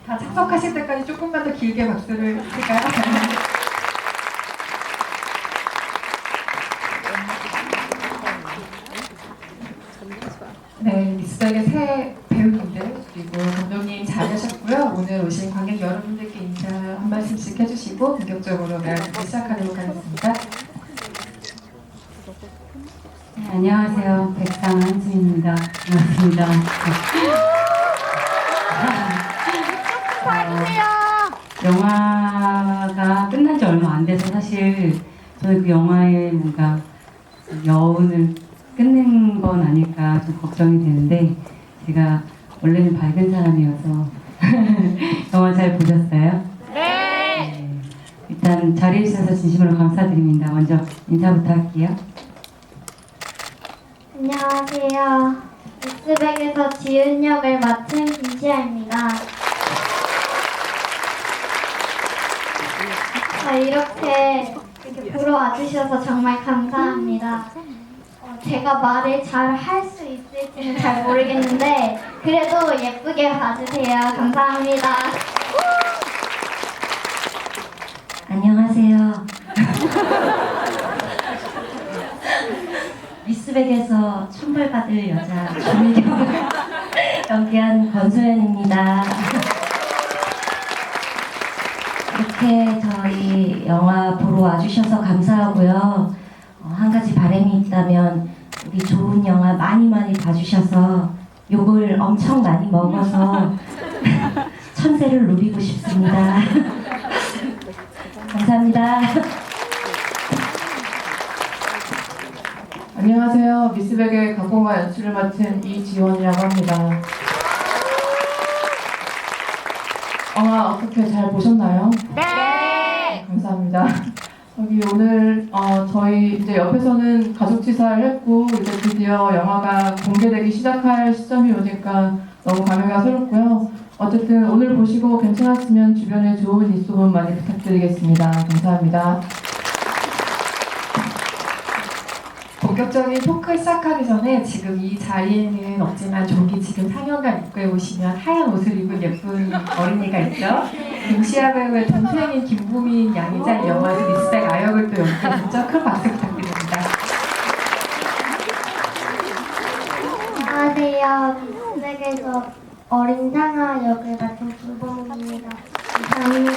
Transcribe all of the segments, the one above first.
다 참석하실 때까지 조금만 더 길게 박수를 칠까요? 네, 미스백의 새 배우님들 그리고 감독님 잘하셨고요. 오늘 오신 관객 여러분들께 인사 한 말씀씩 해주시고 본격적으로 매화를 시작하도록 하겠습니다. 네, 안녕하세요. 백상 한수입니다. 반갑습니다. 영화가 끝난 지 얼마 안 돼서 사실 저는 그 영화의 뭔가 여운을 끝낸 건 아닐까 좀 걱정이 되는데 제가 원래는 밝은 사람이어서 영화 잘 보셨어요? 네. 일단 자리해 주셔서 진심으로 감사드립니다. 먼저 인사부터 할게요. 안녕하세요. 미스백에서 지은 역을 맡은 김시아입니다. 이렇게 보러 와주셔서 정말 감사합니다. 제가 말을 잘 할 수 있을지는 잘 모르겠는데 그래도 예쁘게 봐주세요. 감사합니다. 안녕하세요. 미스백에서 천벌받을 여자 주민경을 연기한 권소연입니다. 이렇게 저희 영화 보러 와주셔서 감사하고요. 한 가지 바람이 있다면 우리 좋은 영화 많이 봐주셔서 욕을 엄청 많이 먹어서 천세를 누리고 싶습니다. 감사합니다. 안녕하세요. 미스백의 각본과 연출을 맡은 이지원이라고 합니다. 영화 어떻게 잘 보셨나요? 네! 감사합니다. 여기 오늘 저희 이제 옆에서는 가족치사를 했고 이제 드디어 영화가 공개되기 시작할 시점이 오니까 너무 감회가 새롭고요. 어쨌든 오늘 보시고 괜찮았으면 주변에 좋은 입소문 많이 부탁드리겠습니다. 감사합니다. 본격적인 토크 시작하기 전에 지금 이 자리에는 없지만 저기 지금 4년간 입구에 오시면 하얀 옷을 입은 예쁜 어린이가 있죠. 김시아 배우의 동생인 김보민 양이자 이 영화에서 미스백 아역을 또 연기했죠. 큰 박수 부탁드립니다. 안녕하세요. 미스백에서 어린 상아 역을 맡은 김보민입니다. 감사합니다.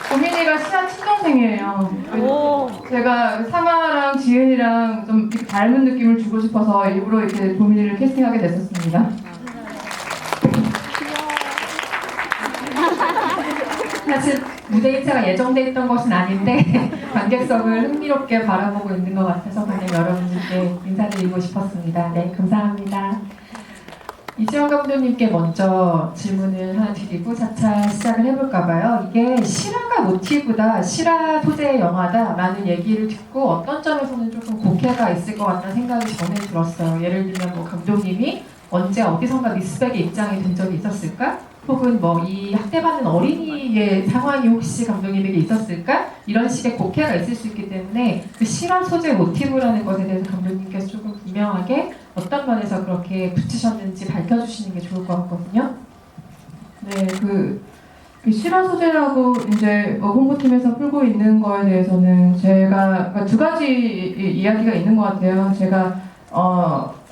보민이가 시아 친동생이에요. 제가 상아랑 지은이랑 좀 이렇게 닮은 느낌을 주고 싶어서 일부러 이렇게 보민이를 캐스팅하게 됐었습니다. 사실 무대 일차가 예정돼 있던 것은 아닌데 관객석을 흥미롭게 바라보고 있는 것 같아서 그냥 여러분들께 인사드리고 싶었습니다. 네, 감사합니다. 이지원 감독님께 먼저 질문을 하나 드리고 차차 시작을 해볼까 봐요. 이게 실화가 모티브다, 실화 소재의 영화다라는 얘기를 듣고 어떤 점에서는 조금 곡해가 있을 것 같다는 생각이 전에 들었어요. 예를 들면 뭐 감독님이 언제 어디선가 미스백의 입장이 된 적이 있었을까? 혹은 뭐 이 학대받는 어린이의 상황이 혹시 감독님에게 있었을까? 이런 식의 곡해가 있을 수 있기 때문에 그 실화 소재 모티브라는 것에 대해서 감독님께서 조금 분명하게 어떤 면에서 그렇게 붙이셨는지 밝혀주시는 게 좋을 것 같거든요. 네, 그 실화 소재라고 이제 홍보팀에서 풀고 있는 거에 대해서는 제가 그러니까 두 가지 이야기가 있는 것 같아요. 제가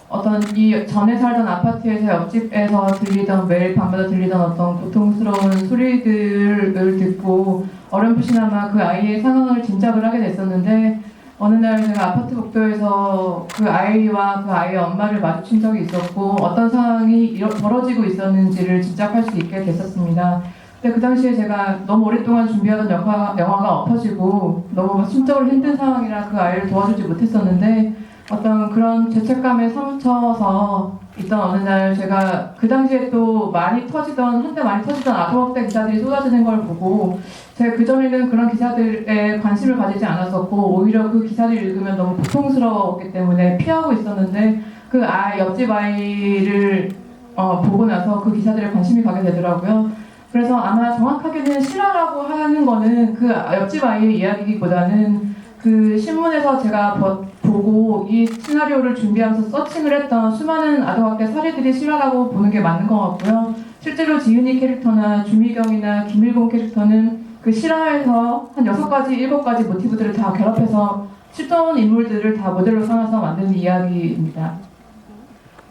어떤 이 전에 살던 아파트에서 옆집에서 들리던 매일 밤마다 들리던 어떤 고통스러운 소리들을 듣고 어렴풋이나마 그 아이의 상황을 짐작을 하게 됐었는데 어느 날 제가 아파트 복도에서 그 아이와 그 아이의 엄마를 마주친 적이 있었고 어떤 상황이 벌어지고 있었는지를 짐작할 수 있게 됐었습니다. 근데 그 당시에 제가 너무 오랫동안 준비하던 영화가 엎어지고 너무 심적으로 힘든 상황이라 그 아이를 도와주지 못했었는데 어떤 그런 죄책감에 사무쳐서 있던 어느 날 제가 그 당시에 또 한때 많이 터지던 아동학대 기사들이 쏟아지는 걸 보고 제가 그전에는 그런 기사들에 관심을 가지지 않았었고 오히려 그 기사를 읽으면 너무 고통스러웠기 때문에 피하고 있었는데 그 옆집 아이를 보고 나서 그 기사들에 관심이 가게 되더라고요. 그래서 아마 정확하게는 실화라고 하는 거는 그 옆집 아이의 이야기보다는 그 신문에서 제가 보고 이 시나리오를 준비하면서 서칭을 했던 수많은 아동학대 사례들이 실화라고 보는 게 맞는 것 같고요. 실제로 지윤이 캐릭터나 주미경이나 김일공 캐릭터는 그 실화에서 한 6가지, 7가지 모티브들을 다 결합해서 실존 인물들을 다 모델로 삼아서 만든 이야기입니다.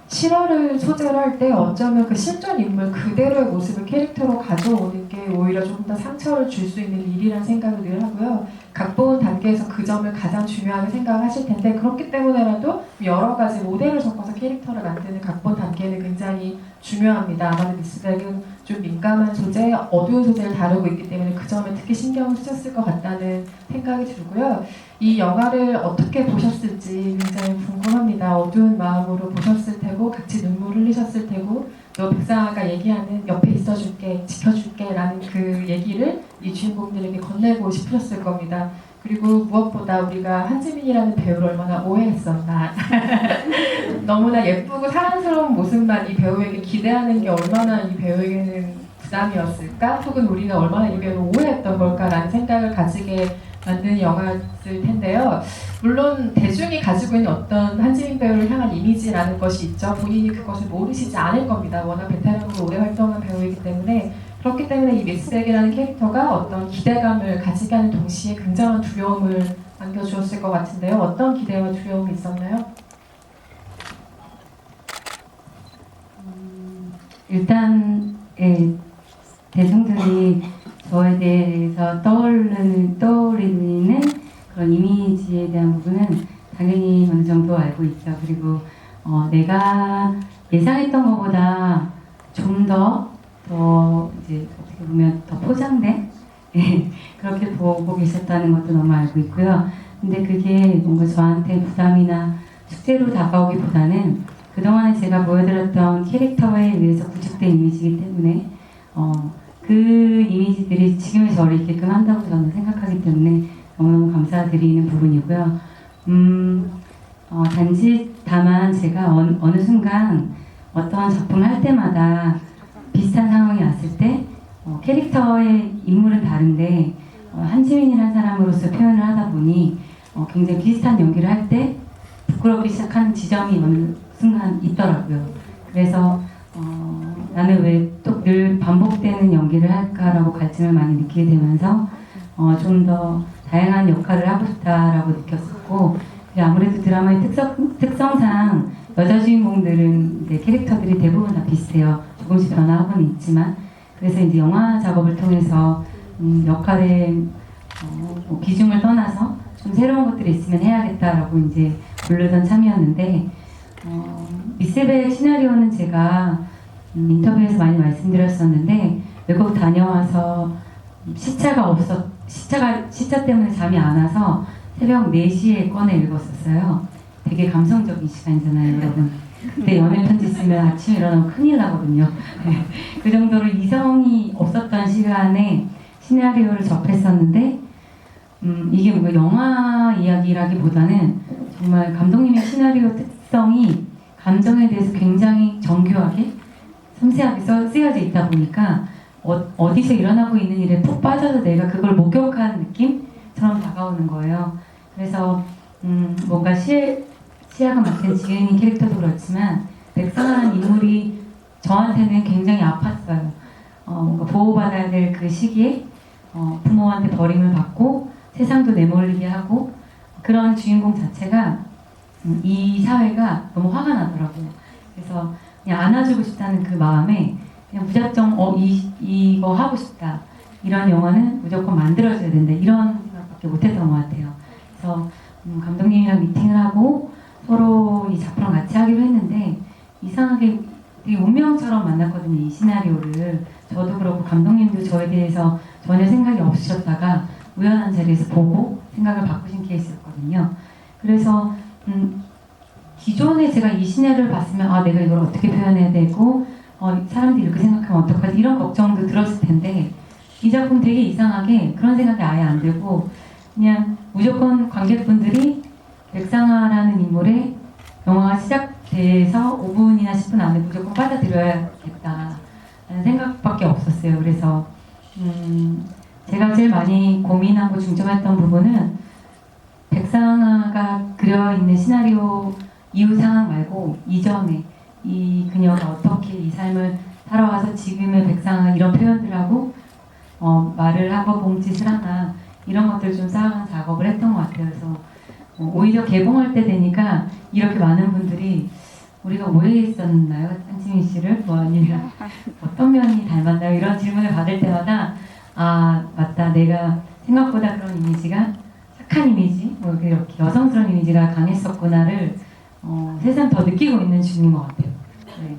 실화를 소재로 할 때 어쩌면 그 실존 인물 그대로의 모습을 캐릭터로 가져오는 게 오히려 조금 더 상처를 줄 수 있는 일이라는 생각을 늘 하고요. 각본 단계에서 그 점을 가장 중요하게 생각하실 텐데 그렇기 때문에라도 여러 가지 모델을 섞어서 캐릭터를 만드는 각본 단계는 굉장히 중요합니다. 아마도 미스백은 좀 민감한 소재, 어두운 소재를 다루고 있기 때문에 그 점에 특히 신경을 쓰셨을 것 같다는 생각이 들고요. 이 영화를 어떻게 보셨을지 굉장히 궁금합니다. 어두운 마음으로 보셨을 테고 같이 눈물 흘리셨을 테고 너 백상아가 얘기하는 옆에 있어줄게, 지켜줄게 라는 그 얘기를 이 주인공들에게 건네고 싶으셨을 겁니다. 그리고 무엇보다 우리가 한지민이라는 배우를 얼마나 오해했었나. 너무나 예쁘고 사랑스러운 모습만 이 배우에게 기대하는 게 얼마나 이 배우에게는 부담이었을까? 혹은 우리가 얼마나 이 배우를 오해했던 걸까라는 생각을 가지게 만든 영화였을 텐데요. 물론 대중이 가지고 있는 어떤 한지민 배우를 향한 이미지라는 것이 있죠. 본인이 그것을 모르시지 않을 겁니다. 워낙 베테랑으로 오래 활동한 배우이기 때문에. 그렇기 때문에 이 미스백이라는 캐릭터가 어떤 기대감을 가지게 하는 동시에 굉장한 두려움을 안겨주었을 것 같은데요. 어떤 기대와 두려움이 있었나요? 일단 대중들이 저에 대해서 떠올리는 그런 이미지에 대한 부분은 당연히 어느 정도 알고 있죠. 그리고 내가 예상했던 것보다 좀 더 이제 어떻게 보면 더 포장된 그렇게 보고 계셨다는 것도 너무 알고 있고요. 근데 그게 뭔가 저한테 부담이나 숙제로 다가오기보다는 그동안에 제가 보여드렸던 캐릭터에 의해서 구축된 이미지이기 때문에 그 이미지들이 지금의 저를 있게끔 한다고 저는 생각하기 때문에 너무너무 감사드리는 부분이고요. 단지 다만 제가 어느 순간 어떤 작품을 할 때마다 비슷한 상황이 왔을 때 캐릭터의 인물은 다른데 한지민이라는 사람으로서 표현을 하다 보니 굉장히 비슷한 연기를 할 때 부끄럽기 시작하는 지점이 어느 순간 있더라고요. 그래서 나는 왜 또 늘 반복되는 연기를 할까라고 갈증을 많이 느끼게 되면서 좀 더 다양한 역할을 하고 싶다라고 느꼈었고 아무래도 드라마의 특성상 여자 주인공들은 이제 캐릭터들이 대부분 다 비슷해요. 조금씩 변화하고는 있지만 그래서 이제 영화 작업을 통해서 역할의 비중을 떠나서 좀 새로운 것들이 있으면 해야겠다라고 이제 부르던 참이었는데 미스백 시나리오는 제가 인터뷰에서 많이 말씀드렸었는데 외국 다녀와서 시차 때문에 잠이 안 와서 새벽 4시에 꺼내 읽었었어요. 되게 감성적인 시간이잖아요, 여러분. 근데 연애 편지 쓰면 아침에 일어나면 큰일 나거든요. 그 정도로 이성이 없었던 시간에 시나리오를 접했었는데 이게 뭔가 영화 이야기라기보다는 정말 감독님의 시나리오 특성이 감정에 대해서 굉장히 정교하게 섬세하게 쓰여져 있다 보니까 어디서 일어나고 있는 일에 푹 빠져서 내가 그걸 목격한 느낌처럼 다가오는 거예요. 그래서 뭔가 시야가 막힌 지은이 캐릭터도 그렇지만 백상아라는 인물이 저한테는 굉장히 아팠어요. 뭔가 보호받아야 될 그 시기에 부모한테 버림을 받고 세상도 내몰리게 하고 그런 주인공 자체가 이 사회가 너무 화가 나더라고요. 그래서 그냥 안아주고 싶다는 그 마음에 그냥 무작정 이거 하고 싶다. 이런 영화는 무조건 만들어줘야 된다. 이런 생각밖에 못했던 것 같아요. 그래서 감독님이랑 미팅을 하고 서로 이 작품을 같이 하기로 했는데 이상하게 되게 운명처럼 만났거든요. 이 시나리오를. 저도 그렇고 감독님도 저에 대해서 전혀 생각이 없으셨다가 우연한 자리에서 보고 생각을 바꾸신 케이스였거든요. 그래서 기존에 제가 이 시나리오를 봤으면 내가 이걸 어떻게 표현해야 되고 사람들이 이렇게 생각하면 어떡하지 이런 걱정도 들었을 텐데 이 작품 되게 이상하게 그런 생각이 아예 안 들고 그냥 무조건 관객분들이 백상아라는 인물의 영화가 시작돼서 5분이나 10분 안에 무조건 받아들여야겠다라는 생각밖에 없었어요. 그래서 제가 제일 많이 고민하고 중점했던 부분은 백상아가 그려있는 시나리오 이후 상황 말고 이전에 이 그녀가 어떻게 이 삶을 살아와서 지금의 백상아가 이런 표현들하고 말을 하고 몸짓을 하나 이런 것들을 좀 쌓아가는 작업을 했던 것 같아요. 그래서 오히려 개봉할 때 되니까 이렇게 많은 분들이 우리가 오해했었나요? 한지민 씨를? 뭐 아니면 어떤 면이 닮았나요? 이런 질문을 받을 때마다 아 맞다 내가 생각보다 그런 이미지가 착한 이미지 뭐 이렇게 여성스러운 이미지가 강했었구나를 세상 더 느끼고 있는 중인 것 같아요. 네.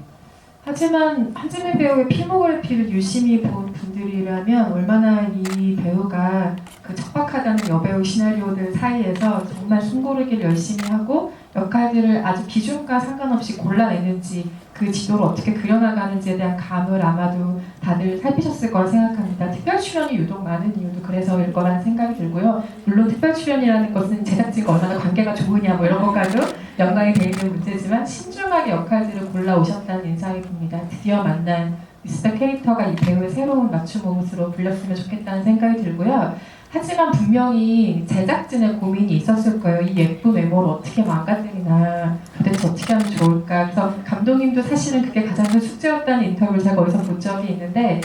하지만 한지민 배우의 필모그래피를 유심히 본 분들이라면 얼마나 이 배우가 그 척박하다는 여배우 시나리오들 사이에서 정말 숨고르기를 열심히 하고 역할들을 아주 기준과 상관없이 골라내는지 그 지도를 어떻게 그려나가는지에 대한 감을 아마도 다들 살피셨을 거라 생각합니다. 특별 출연이 유독 많은 이유도 그래서일 거라는 생각이 들고요. 물론 특별 출연이라는 것은 제작진과 얼마나 관계가 좋으냐 뭐 이런 것과도 연관이 돼 있는 문제지만 신중하게 역할들을 골라 오셨다는 인상이 듭니다. 드디어 만난 미스터 캐릭터가 이 배우의 새로운 맞춤 옷으로 불렸으면 좋겠다는 생각이 들고요. 하지만 분명히 제작진의 고민이 있었을 거예요. 이 예쁜 외모를 어떻게 망가뜨리나, 도대체 어떻게 하면 좋을까. 그래서 감독님도 사실은 그게 가장 큰 숙제였다는 인터뷰를 제가 어디서 본 적이 있는데,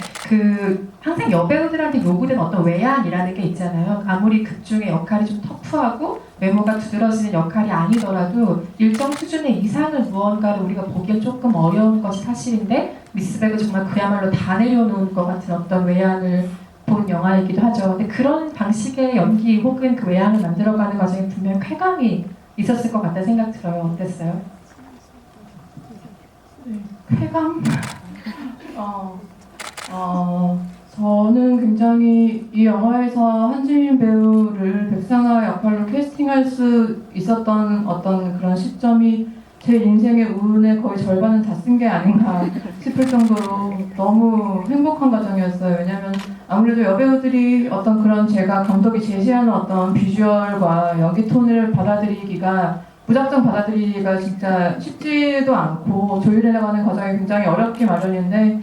항상 여배우들한테 요구된 어떤 외양이라는 게 있잖아요. 아무리 극 중에 역할이 좀 터프하고 외모가 두드러지는 역할이 아니더라도 일정 수준의 이상을 무언가를 우리가 보기엔 조금 어려운 것이 사실인데, 미스백은 정말 그야말로 다 내려놓은 것 같은 어떤 외양을 본 영화이기도 하죠. 근데 그런 방식의 연기 혹은 그 외양을 만들어가는 과정에 분명히 쾌감이 있었을 것 같다는 생각 들어요. 어땠어요? 쾌감? 저는 굉장히 이 영화에서 한지민 배우를 백상아 역할로 캐스팅할 수 있었던 어떤 그런 시점이 제 인생의 운의 거의 절반은 다 쓴 게 아닌가 싶을 정도로 너무 행복한 과정이었어요. 왜냐하면 아무래도 여배우들이 어떤 그런 제가 감독이 제시하는 어떤 비주얼과 연기 톤을 받아들이기가 무작정 받아들이기가 진짜 쉽지도 않고 조율해 나가는 과정이 굉장히 어렵기 마련인데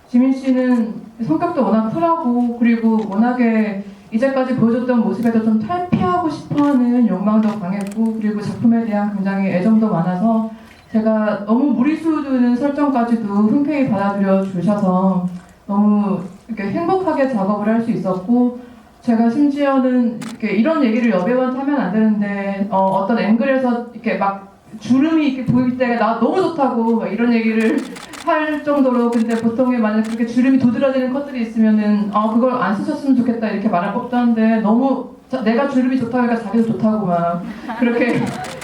지민 씨는 성격도 워낙 쿨하고 그리고 워낙에 이제까지 보여줬던 모습에도 좀 탈피하고 싶어하는 욕망도 강했고 그리고 작품에 대한 굉장히 애정도 많아서 제가 너무 무리수드는 설정까지도 흔쾌히 받아들여 주셔서 너무 이렇게 행복하게 작업을 할 수 있었고 제가 심지어는 이렇게 이런 얘기를 여배우한테 하면 안 되는데 어떤 앵글에서 이렇게 막 주름이 이렇게 보일 때가 나 너무 좋다고 막 이런 얘기를 할 정도로 근데 보통에 만약 그렇게 주름이 도드라지는 컷들이 있으면은 그걸 안 쓰셨으면 좋겠다 이렇게 말할 법도 한데 너무 내가 주름이 좋다고 하니까 자기도 좋다고 막 그렇게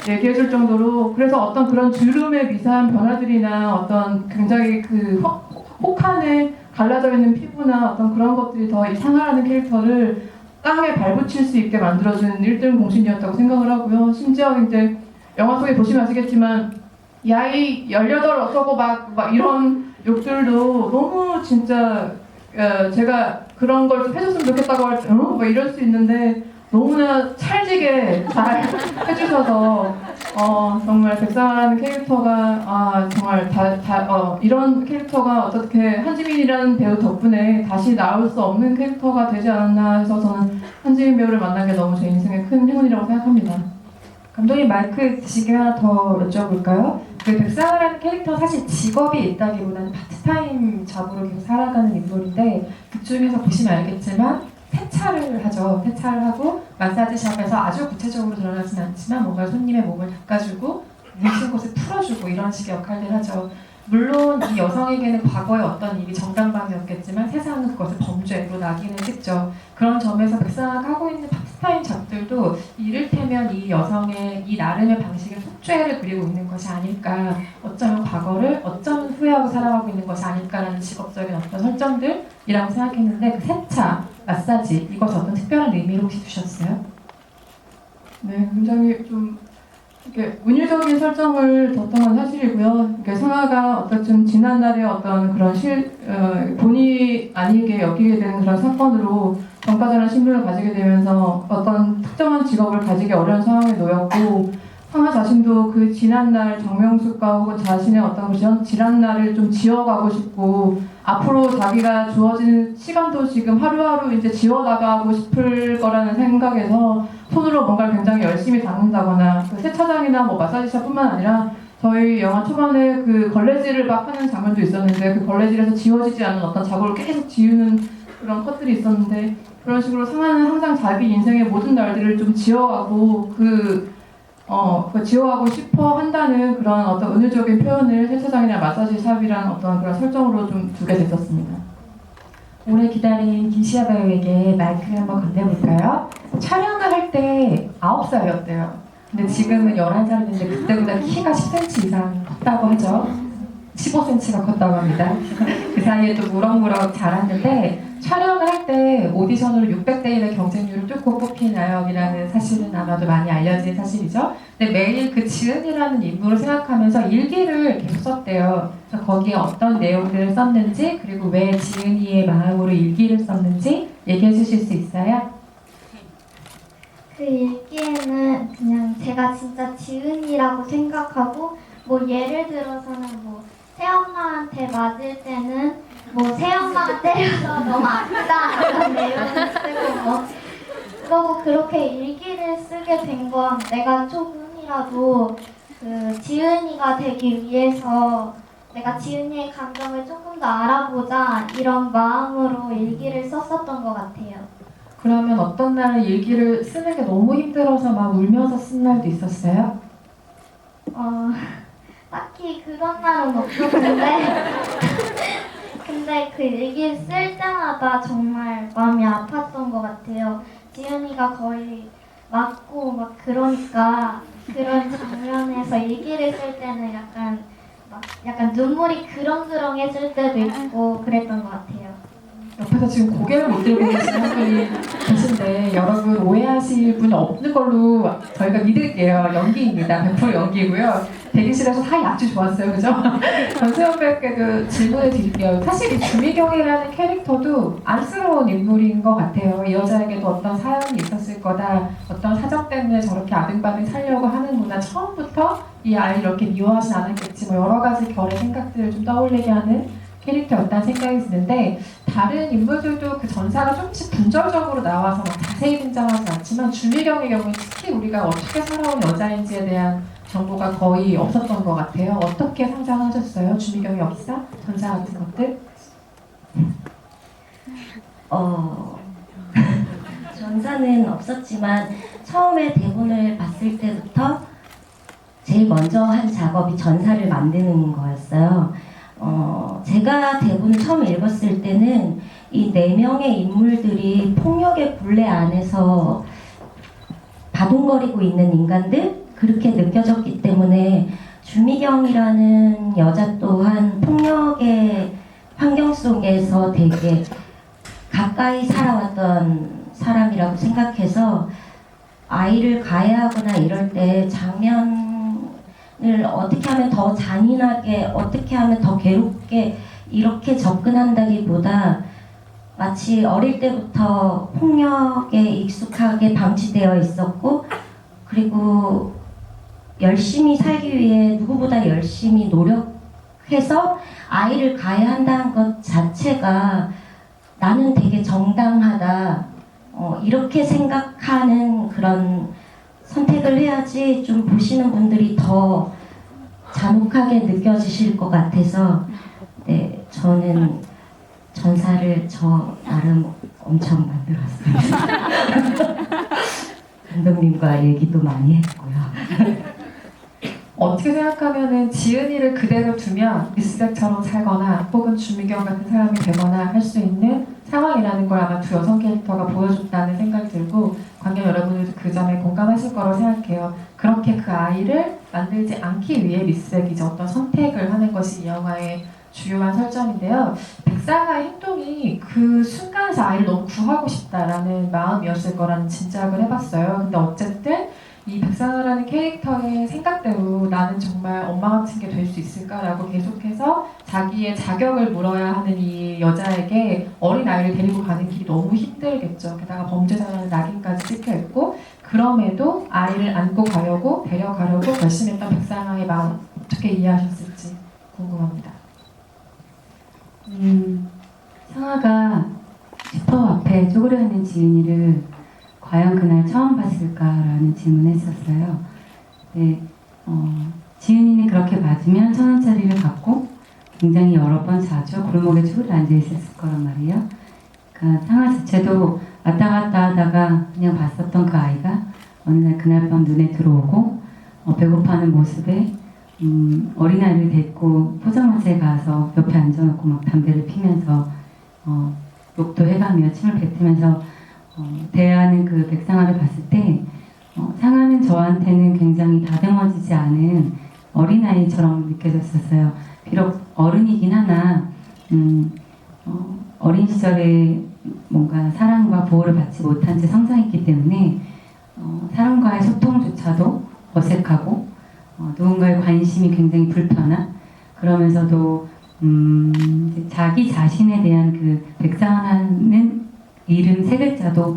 얘기해줄 정도로 그래서 어떤 그런 주름의 미세한 변화들이나 어떤 굉장히 그 혹한에 갈라져 있는 피부나 어떤 그런 것들이 더 이 상아라는 캐릭터를 땅에 발붙일 수 있게 만들어준 1등 공신이었다고 생각을 하고요. 심지어 이제 영화 속에 보시면 아시겠지만 야이 18 어쩌고 막 이런 욕들도 너무 진짜 제가 그런 걸 좀 해줬으면 좋겠다고 할 때 뭐 이럴 수 있는데 너무나 찰지게 잘 해주셔서 정말 백상아라는 캐릭터가 정말 이런 캐릭터가 어떻게 한지민이라는 배우 덕분에 다시 나올 수 없는 캐릭터가 되지 않았나 해서 저는 한지민 배우를 만난 게 너무 제 인생의 큰 행운이라고 생각합니다. 감독님 마이크 드시게 하나 더 여쭤볼까요? 그 백상아라는 캐릭터 사실 직업이 있다기보다는 파트타임 잡으로 계속 살아가는 인물인데 그중에서 보시면 알겠지만 세차를 하죠. 세차를 하고 마사지샵에서 아주 구체적으로 드러나진 않지만 뭔가 손님의 몸을 닦아주고 뭉친 곳을 풀어주고 이런 식의 역할을 하죠. 물론 이 여성에게는 과거에 어떤 일이 정당방위였겠지만 세상은 그것을 범죄로 낙인을 찍죠. 그런 점에서 백상아가 하고 있는 파트타임 잡들도 이를테면 이 여성의 이 나름의 방식의 속죄를 그리고 있는 것이 아닐까, 어쩌면 과거를 어쩌면 후회하고 살아가고 있는 것이 아닐까라는 직업적인 어떤 설정들이라고 생각했는데 그 세차, 마사지 이것 어떤 특별한 의미를 혹시 두셨어요? 네, 굉장히 좀 이렇게 운율적인 설정을 뒀던 건 사실이고요. 이렇게 상아가 어떤 지난날의 어떤 그런 본의 아니게 엮이게 되는 그런 사건으로 전과자라는 신분을 가지게 되면서 어떤 특정한 직업을 가지기 어려운 상황에 놓였고 상아 자신도 그 지난날 정명숙과 혹은 자신의 어떤 지난날을 좀 지워가고 싶고 앞으로 자기가 주어진 시간도 지금 하루하루 이제 지워나가고 싶을 거라는 생각에서 손으로 뭔가를 굉장히 열심히 닦는다거나 그 세차장이나 뭐 마사지샵뿐만 아니라 저희 영화 초반에 그 걸레질을 막 하는 장면도 있었는데 그 걸레질에서 지워지지 않은 어떤 자국을 계속 지우는 그런 컷들이 있었는데 그런 식으로 상아는 항상 자기 인생의 모든 날들을 좀 지워가고 지워가고 싶어 한다는 그런 어떤 은유적인 표현을 세차장이나 마사지샵이라는 어떤 그런 설정으로 좀 두게 됐었습니다. 오래 기다린 김시아 배우에게 마이크를 한번 건네볼까요? 촬영을 할 때 9살이었대요. 근데 지금은 11살이 됐는데 그때보다 키가 10cm 이상 컸다고 하죠. 15cm가 컸다고 합니다. 그 사이에 또 무럭무럭 자랐는데 촬영을 할 때 오디션으로 600대 1의 경쟁률을 뚫고 뽑힌 아역이라는 사실은 아마도 많이 알려진 사실이죠. 근데 매일 그 지은이라는 인물을 생각하면서 일기를 계속 썼대요. 그래서 거기에 어떤 내용들을 썼는지 그리고 왜 지은이의 마음으로 일기를 썼는지 얘기해 주실 수 있어요? 그 일기에는 그냥 제가 진짜 지은이라고 생각하고 뭐 예를 들어서는 뭐 새엄마한테 맞을 때는 뭐 새엄마가 때려서 너무 아프다 이런 내용을 쓰고 그러고 그렇게 일기를 쓰게 된 건 내가 조금이라도 그 지은이가 되기 위해서 내가 지은이의 감정을 조금 더 알아보자 이런 마음으로 일기를 썼었던 것 같아요. 그러면 어떤 날은 일기를 쓰는 게 너무 힘들어서 막 울면서 쓴 날도 있었어요? 딱히 그런 날은 없었는데 근데 그 일기 쓸 때마다 정말 마음이 아팠던 것 같아요. 지은이가 거의 맞고 막 그러니까 그런 장면에서 일기를 쓸 때는 약간 눈물이 그렁그렁해질 때도 있고 그랬던 것 같아요. 옆에서 지금 고개를 못 들고 계시는 분이 계신데 여러분 오해하실 분이 없는 걸로 저희가 믿을게요. 연기입니다. 100% 연기고요. 대기실에서 사이 아주 좋았어요. 그죠? 전수영 배우께도 질문을 드릴게요. 사실 이 주미경이라는 캐릭터도 안쓰러운 인물인 것 같아요. 이 여자에게도 어떤 사연이 있었을 거다. 어떤 사정 때문에 저렇게 아등바등 살려고 하는구나. 처음부터 이 아이를 이렇게 미워하진 않았겠지. 뭐 여러 가지 결의 생각들을 좀 떠올리게 하는 캐릭터였다는 생각이 드는데 다른 인물들도 그 전사가 조금씩 분절적으로 나와서 막 자세히 등장하지 않지만 주미경의 경우는 특히 우리가 어떻게 살아온 여자인지에 대한 정보가 거의 없었던 것 같아요. 어떻게 상상하셨어요? 주미경의 역사? 전사 같은 것들? 전사는 없었지만 처음에 대본을 봤을 때부터 제일 먼저 한 작업이 전사를 만드는 거였어요. 제가 대본을 처음 읽었을 때는 이 4명의 인물들이 폭력의 굴레 안에서 바둥거리고 있는 인간들? 그렇게 느껴졌기 때문에 주미경이라는 여자 또한 폭력의 환경 속에서 되게 가까이 살아왔던 사람이라고 생각해서 아이를 가해하거나 이럴 때 장면을 어떻게 하면 더 잔인하게, 어떻게 하면 더 괴롭게 이렇게 접근한다기보다 마치 어릴 때부터 폭력에 익숙하게 방치되어 있었고 그리고 열심히 살기 위해 누구보다 열심히 노력해서 아이를 가해한다는 것 자체가 나는 되게 정당하다 이렇게 생각하는 그런 선택을 해야지 좀 보시는 분들이 더 잔혹하게 느껴지실 것 같아서 네, 저는 전사를 저 나름 엄청 만들었어요. 감독님과 얘기도 많이 했고요. 어떻게 생각하면은 지은이를 그대로 두면 미스백처럼 살거나 혹은 주미경 같은 사람이 되거나 할 수 있는 상황이라는 걸 아마 두 여성 캐릭터가 보여줬다는 생각이 들고 관객 여러분들도 그 점에 공감하실 거라고 생각해요. 그렇게 그 아이를 만들지 않기 위해 미스백이 이제 어떤 선택을 하는 것이 이 영화의 주요한 설정인데요. 백상아의 행동이 그 순간에서 아이를 너무 구하고 싶다라는 마음이었을 거라는 짐작을 해봤어요. 근데 어쨌든 이 백상아라는 캐릭터의 생각대로 나는 정말 엄마 같은 게 될 수 있을까라고 계속해서 자기의 자격을 물어야 하는 이 여자에게 어린 아이를 데리고 가는 길이 너무 힘들겠죠. 게다가 범죄자라는 낙인까지 찍혀있고 그럼에도 아이를 안고 가려고 데려가려고 결심했던 백상아의 마음 어떻게 이해하셨을지 궁금합니다. 상아가 슈퍼 앞에 쪼그려 있는 지은이를 과연 그날 처음 봤을까라는 질문을 했었어요. 네, 지은이는 그렇게 맞으면 1,000원짜리를 갖고 굉장히 여러 번 자주 골목에 쭉 앉아 있었을 거란 말이에요. 그러니까 상아 자체도 왔다 갔다 하다가 그냥 봤었던 그 아이가 어느 날 그날 밤 눈에 들어오고 배고파하는 모습에 어린아이를 데리고 포장마차에 가서 옆에 앉아놓고 막 담배를 피면서 욕도 해가며 침을 뱉으면서 대하는 그 백상아를 봤을 때 상아는 저한테는 굉장히 다듬어지지 않은 어린아이처럼 느껴졌었어요. 비록 어른이긴 하나 어린 시절에 뭔가 사랑과 보호를 받지 못한 채 성장했기 때문에 사람과의 소통조차도 어색하고 누군가의 관심이 굉장히 불편한 그러면서도 자기 자신에 대한 그 백상하는 이름 3글자도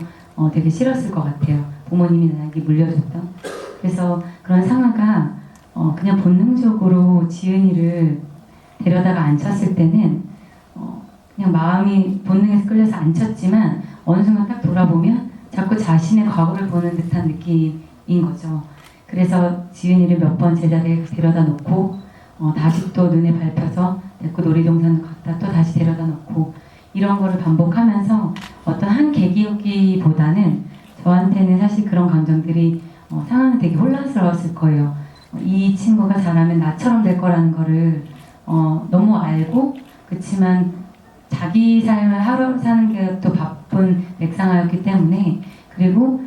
되게 싫었을 것 같아요. 부모님이 나에게 물려줬던. 그래서 그런 상아가 그냥 본능적으로 지은이를 데려다가 앉혔을 때는 그냥 마음이 본능에서 끌려서 앉혔지만 어느 순간 딱 돌아보면 자꾸 자신의 과거를 보는 듯한 느낌인 거죠. 그래서 지은이를 몇 번 제자리에 데려다 놓고 다시 또 눈에 밟혀서 데리고 놀이동산 갔다 또 다시 데려다 놓고 이런 거를 반복하면서 어떤 한 계기보다는 저한테는 사실 그런 감정들이 상황이 되게 혼란스러웠을 거예요. 이 친구가 잘하면 나처럼 될 거라는 거를 너무 알고 그치만 자기 삶을 하루 사는 게 또 바쁜 백상아였기 때문에 그리고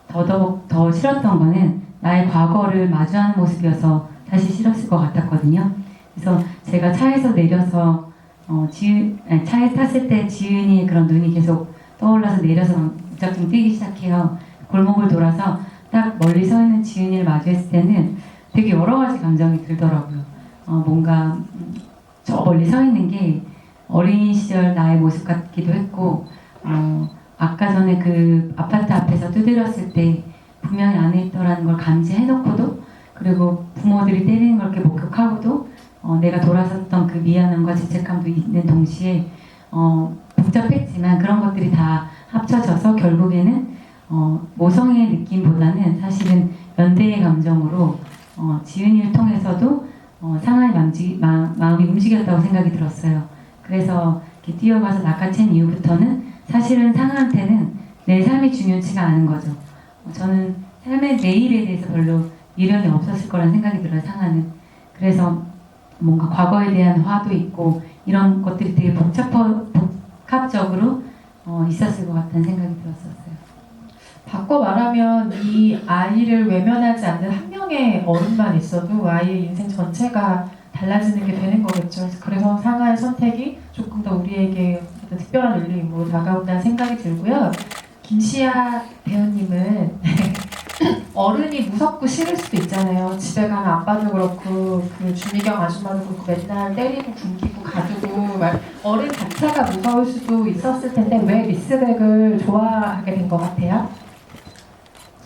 더더욱 더 싫었던 거는 나의 과거를 마주하는 모습이어서 사실 싫었을 것 같았거든요. 그래서 제가 차에서 내려서 차에 탔을 때 지은이의 그런 눈이 계속 떠올라서 내려서 무작정 뛰기 시작해요. 골목을 돌아서 딱 멀리 서 있는 지은이를 마주했을 때는 되게 여러 가지 감정이 들더라고요. 뭔가 저 멀리 서 있는 게 어린 시절 나의 모습 같기도 했고 아까 전에 그 아파트 앞에서 두드렸을 때 분명히 안에 있더라는 걸 감지해놓고도 그리고 부모들이 때리는 걸 이렇게 목격하고도 내가 돌아섰던 그 미안함과 죄책감도 있는 동시에 복잡했지만 그런 것들이 다 합쳐져서 결국에는 모성의 느낌보다는 사실은 연대의 감정으로 지은이를 통해서도 상아의 마음이 움직였다고 생각이 들었어요. 그래서 이렇게 뛰어가서 낚아챈 이후부터는 사실은 상아한테는 내 삶이 중요치가 않은 거죠. 저는 삶의 내일에 대해서 별로 미련이 없었을 거라는 생각이 들어요, 상아는. 그래서 뭔가 과거에 대한 화도 있고 이런 것들이 되게 복합적으로 있었을 것 같다는 생각이 들었었어요. 바꿔 말하면 이 아이를 외면하지 않는 한 명의 어른만 있어도 아이의 인생 전체가 달라지는 게 되는 거겠죠. 그래서 상아의 선택이 조금 더 우리에게 어떤 특별한 울림으로 다가온다는 생각이 들고요. 김시아 배우님은 어른이 무섭고 싫을 수도 있잖아요. 집에 가면 아빠도 그렇고 그 주미경 아줌마도 그렇고 맨날 때리고 굶기고 가두고 막 어른 자체가 무서울 수도 있었을 텐데 왜 미스백을 좋아하게 된 것 같아요?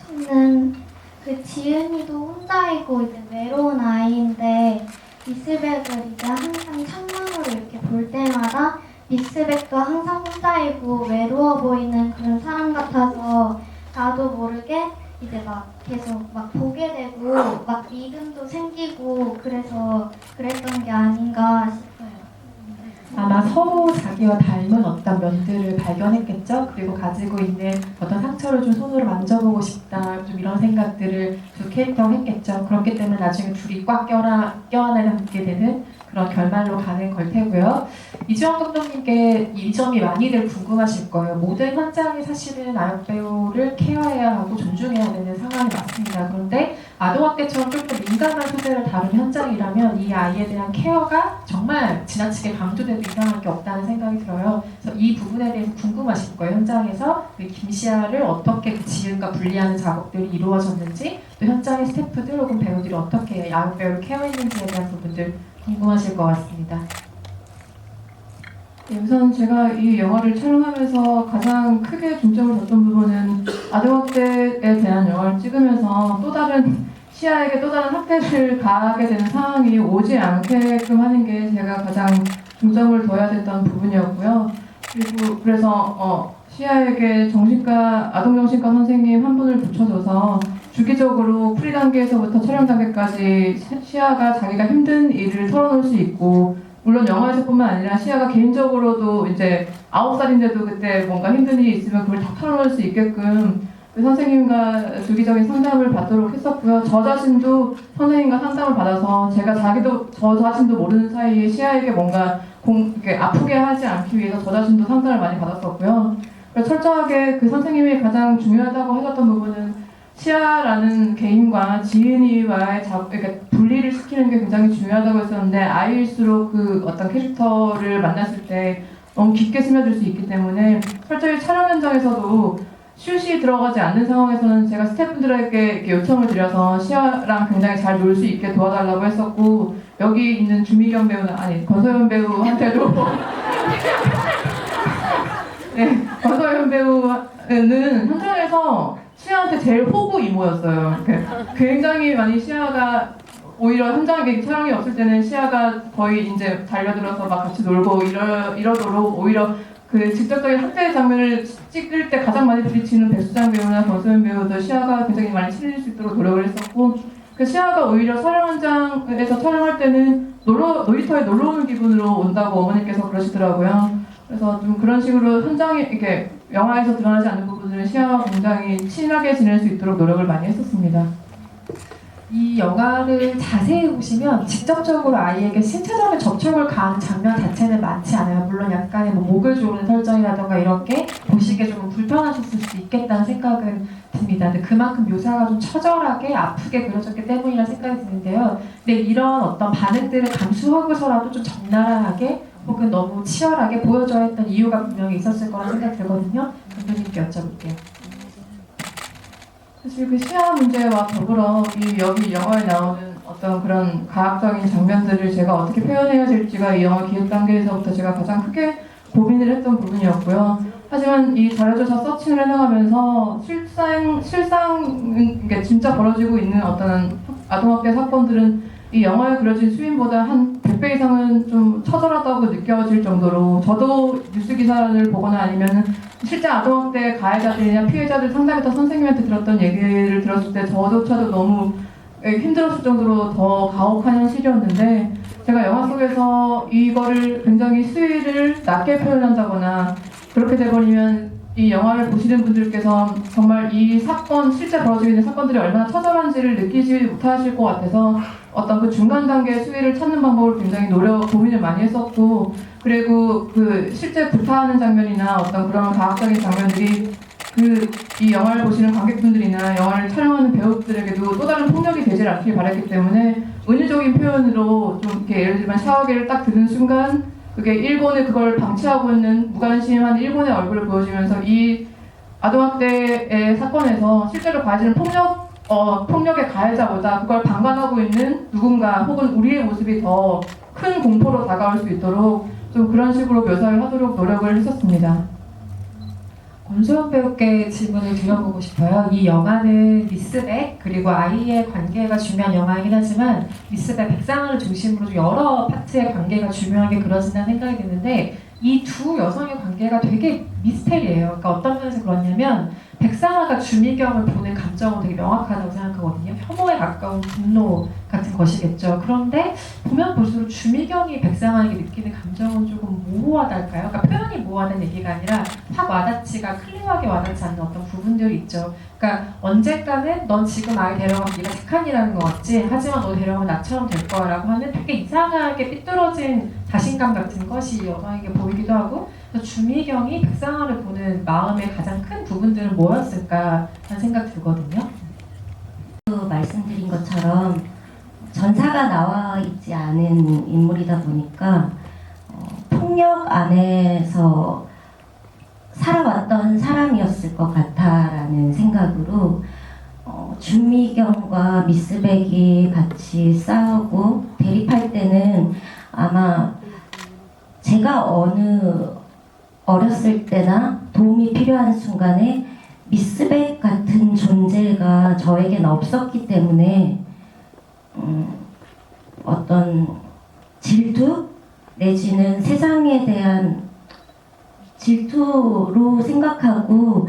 저는 그 지은이도 혼자이고 이제 외로운 아이인데 미스백을 이제 항상 창문으로 이렇게 볼 때마다 미스백도 항상 혼자이고 외로워 보이는 그런 사람 같아서 나도 모르게 이제 막 계속 막 보게 되고 막 믿음도 생기고 그래서 그랬던 게 아닌가 싶어요. 아마 서로 자기와 닮은 어떤 면들을 발견했겠죠. 그리고 가지고 있는 어떤 상처를 좀 손으로 만져보고 싶다. 좀 이런 생각들을 두 캐릭터가 했겠죠. 그렇기 때문에 나중에 둘이 꽉 껴안게 되는 그런 결말로 가는 걸 테고요. 이주영 감독님께 이 점이 많이들 궁금하실 거예요. 모든 현장이 사실은 아역 배우를 케어해야 하고 존중해야 되는 상황이 맞습니다. 그런데 아동학대처럼 좀 더 민감한 소재를 다룬 현장이라면 이 아이에 대한 케어가 정말 지나치게 강조돼도 이상할 게 없다는 생각이 들어요. 그래서 이 부분에 대해서 궁금하실 거예요. 현장에서 그 김시아를 어떻게 그 지은과 분리하는 작업들이 이루어졌는지 또 현장의 스태프들 혹은 배우들이 어떻게 아역 배우를 케어했는지에 대한 부분들 궁금하실 것 같습니다. 우선 제가 이 영화를 촬영하면서 가장 크게 중점을 뒀던 부분은 아동학대에 대한 영화를 찍으면서 또 다른 시아에게 또 다른 학대를 가하게 되는 상황이 오지 않게끔 하는 게 제가 가장 중점을 둬야 됐던 부분이었고요. 그리고 그래서 시아에게 아동정신과 선생님 한 분을 붙여줘서 주기적으로 프리 단계에서부터 촬영 단계까지 시아가 자기가 힘든 일을 털어놓을 수 있고, 물론 영화에서뿐만 아니라 시아가 개인적으로도 이제 9살인데도 그때 뭔가 힘든 일이 있으면 그걸 다 털어놓을 수 있게끔 그 선생님과 주기적인 상담을 받도록 했었고요. 저 자신도 선생님과 상담을 받아서 저 자신도 모르는 사이에 시아에게 뭔가 이렇게 아프게 하지 않기 위해서 저 자신도 상담을 많이 받았었고요. 그래서 철저하게 그 선생님이 가장 중요하다고 하셨던 부분은 시아라는 개인과 지은이와의 그러니까 분리를 시키는 게 굉장히 중요하다고 했었는데, 아이일수록 그 어떤 캐릭터를 만났을 때 너무 깊게 스며들 수 있기 때문에 철저히 촬영 현장에서도 슛이 들어가지 않는 상황에서는 제가 스태프분들에게 이렇게 요청을 드려서 시아랑 굉장히 잘 놀 수 있게 도와달라고 했었고, 여기 있는 주미경 배우는 권소연 배우한테도 네, 권소연 배우는 현장에서 시아한테 제일 호구 이모였어요. 굉장히 많이 시아가 오히려 현장에 촬영이 없을 때는 시아가 거의 이제 달려들어서 막 같이 놀고 이러도록 오히려 그 직접적인 학대 장면을 찍을 때 가장 많이 부딪히는 백수장 배우나 권소연 배우도 시아가 굉장히 많이 친해질 수 있도록 노력을 했었고, 그 시아가 오히려 촬영 현장에서 촬영할 때는 놀이터에 놀러 오는 기분으로 온다고 어머니께서 그러시더라고요. 그래서 좀 그런 식으로 현장에 이렇게 영화에서 드러나지 않는 부분들은 시아와 굉장히 친하게 지낼 수 있도록 노력을 많이 했었습니다. 이 영화를 자세히 보시면 직접적으로 아이에게 신체적인 접촉을 가한 장면 자체는 많지 않아요. 물론 약간의 목을 조르는 설정이라던가 이런 게 보시기에 조금 불편하셨을 수 있겠다는 생각은 듭니다. 근데 그만큼 묘사가 좀 처절하게 아프게 그려졌기 때문이라는 생각이 드는데요. 근데 이런 어떤 반응들을 감수하고서라도 좀 적나라하게 혹은 너무 치열하게 보여줘야 했던 이유가 분명히 있었을 거라 생각이 들거든요. 감독님께 여쭤볼게요. 사실 그 시야 문제와 더불어 여기 영화에 나오는 어떤 그런 과학적인 장면들을 제가 어떻게 표현해야 될지가 이 영화 기획 단계에서부터 제가 가장 크게 고민을 했던 부분이었고요. 하지만 이 자료조사 서칭을 해나가면서 이게 진짜 벌어지고 있는 어떤 아동학대 사건들은 이 영화에 그려진 수위보다 한 100배 이상은 좀 처절하다고 느껴질 정도로, 저도 뉴스 기사를 보거나 아니면 실제 아동학대 가해자들이나 피해자들 상담했던 선생님한테 들었던 얘기를 들었을 때 저조차도 너무 힘들었을 정도로 더 가혹한 현실이었는데, 제가 영화 속에서 이거를 굉장히 수위를 낮게 표현한다거나 그렇게 돼버리면 이 영화를 보시는 분들께서 정말 이 사건, 실제 벌어지고 있는 사건들이 얼마나 처절한지를 느끼지 못하실 것 같아서 어떤 그 중간 단계의 수위를 찾는 방법을 굉장히 고민을 많이 했었고, 그리고 그 실제 구타하는 장면이나 어떤 그런 과학적인 장면들이 이 영화를 보시는 관객분들이나 영화를 촬영하는 배우들에게도 또 다른 폭력이 되질 않길 바랐기 때문에 은유적인 표현으로 좀 이렇게 예를 들면 샤워기를 딱 드는 순간 그게 일본의 그걸 방치하고 있는 무관심한 일본의 얼굴을 보여주면서 이 아동학대의 사건에서 실제로 가해지는 폭력의 가해자보다 그걸 방관하고 있는 누군가 혹은 우리의 모습이 더 큰 공포로 다가올 수 있도록 좀 그런 식으로 묘사를 하도록 노력을 했었습니다. 권소연 배우께 질문을 드려보고 싶어요. 이 영화는 미스백 그리고 아이의 관계가 중요한 영화이긴 하지만 미스백, 백상아를 중심으로 여러 파트의 관계가 중요하게 그려진다는 생각이 드는데, 이 두 여성의 관계가 되게 미스테리예요. 그러니까 어떤 면에서 그러냐면 백상아가 주미경을 보는 감정은 되게 명확하다고 생각하거든요. 혐오에 가까운 분노 같은 것이겠죠. 그런데 보면 볼수록 주미경이 백상아에게 느끼는 감정은 조금 모호하달까요? 그러니까 표현이 모호하다는 얘기가 아니라 확 와닿지가 클리어하게 와닿지 않는 어떤 부분들이 있죠. 그러니까 언젠가는 넌 지금 아이 데려가면 네가 착한 일하는 것 같지? 하지만 너 데려가면 나처럼 될 거야 라고 하는 되게 이상하게 삐뚤어진 자신감 같은 것이 여성에게 보이기도 하고, 주미경이 백상아를 보는 마음의 가장 큰 부분들은 뭐였을까 하는 생각 들거든요. 말씀드린 것처럼 전사가 나와 있지 않은 인물이다 보니까 폭력 안에서 살아왔던 사람이었을 것 같다라는 생각으로 준미경과 미스백이 같이 싸우고 대립할 때는 아마 제가 어렸을 때나 도움이 필요한 순간에 미스백 같은 존재가 저에겐 없었기 때문에 어떤 질투 내지는 세상에 대한 질투로 생각하고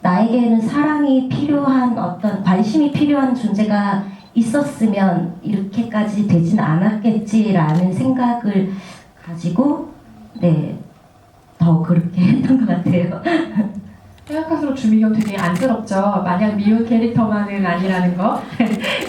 나에게는 사랑이 필요한 어떤 관심이 필요한 존재가 있었으면 이렇게까지 되진 않았겠지라는 생각을 가지고 네, 더 그렇게 했던 것 같아요. 생각할수록 주미경 되게 안쓰럽죠. 마냥 미운 캐릭터만은 아니라는 거.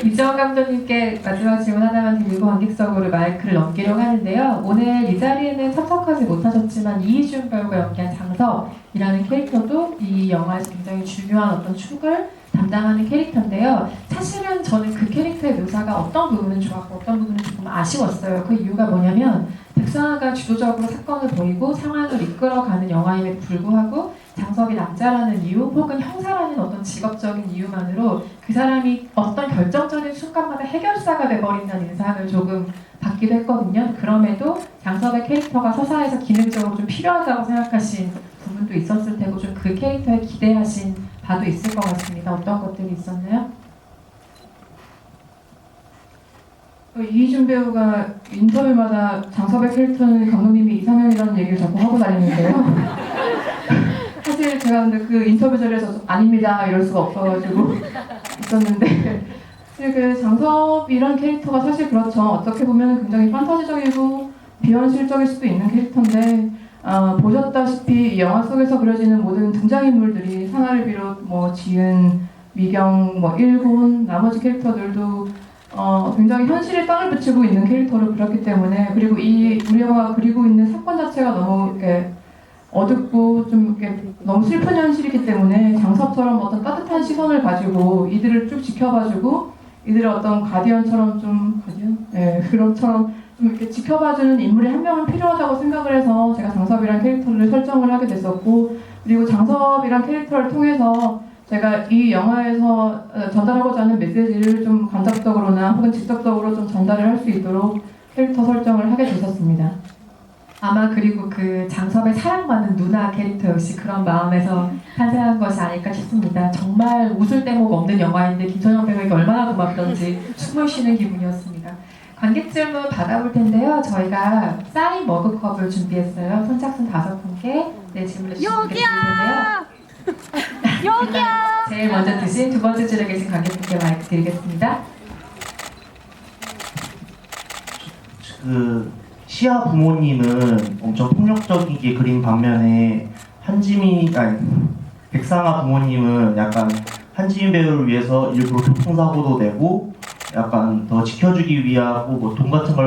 이지원 감독님께 마지막 질문 하나만 드리고 관객석으로 마이크를 넘기려고 하는데요. 오늘 이 자리에는 참석하지 못하셨지만 이희준 배우가 연기한 장섭이라는 캐릭터도 이 영화에서 굉장히 중요한 어떤 축을 담당하는 캐릭터인데요. 사실은 저는 그 캐릭터의 묘사가 어떤 부분은 좋았고 어떤 부분은 조금 아쉬웠어요. 그 이유가 뭐냐면 백상아가 주도적으로 사건을 보이고 상황을 이끌어가는 영화임에도 불구하고 장섭이 남자라는 이유 혹은 형사라는 어떤 직업적인 이유만으로 그 사람이 어떤 결정적인 순간마다 해결사가 돼버린다는 인상을 조금 받기도 했거든요. 그럼에도 장섭의 캐릭터가 서사에서 기능적으로 좀 필요하다고 생각하신 부분도 있었을 테고 좀 그 캐릭터에 기대하신 바도 있을 것 같습니다. 어떤 것들이 있었나요? 이희준 배우가 인터뷰마다 장섭의 캐릭터는 감독님이 이상형이라는 얘기를 자꾸 하고 다니는데요. 사실 제가 근데 그 인터뷰 자리에서 아닙니다 이럴 수가 없어가지고 있었는데 사실 그 장섭이란 캐릭터가 사실 그렇죠. 어떻게 보면 굉장히 판타지적이고 비현실적일 수도 있는 캐릭터인데 보셨다시피 이 영화 속에서 그려지는 모든 등장인물들이 상아를 비롯 뭐 지은, 미경, 뭐 일곤 나머지 캐릭터들도 굉장히 현실에 땅을 붙이고 있는 캐릭터로 그렸기 때문에 그리고 우리 영화가 그리고 있는 사건 자체가 너무 이렇게 어둡고 좀 이렇게 너무 슬픈 현실이기 때문에 장섭처럼 어떤 따뜻한 시선을 가지고 이들을 쭉 지켜봐주고 이들의 어떤 가디언처럼 그런처럼 좀 이렇게 지켜봐주는 인물이 한 명은 필요하다고 생각을 해서 제가 장섭이란 캐릭터를 설정을 하게 됐었고 그리고 장섭이란 캐릭터를 통해서 제가 이 영화에서 전달하고자 하는 메시지를 좀 간접적으로나 혹은 직접적으로 좀 전달을 할 수 있도록 캐릭터 설정을 하게 됐었습니다. 아마 그리고 그 장섭의 사랑받는 누나 캐릭터 역시 그런 마음에서 탄생한 것이 아닐까 싶습니다. 정말 웃을 대목 없는 영화인데 김선영 배우에게 얼마나 고맙던지 숨을 쉬는 기분이었습니다. 관객 질문 받아볼 텐데요. 저희가 사인 머그컵을 준비했어요. 선착순 5분께 질문을 주시면 되는데요. 여기야! 제일 먼저 드신 두 번째 줄에 계신 관객분께 마이크 드리겠습니다. 그 시아 부모님은 엄청 폭력적이게 그린 반면에 백상아 부모님은 약간 한지민 배우를 위해서 일부러 교통사고도 내고 약간 더 지켜주기 위하고 뭐 돈 같은 거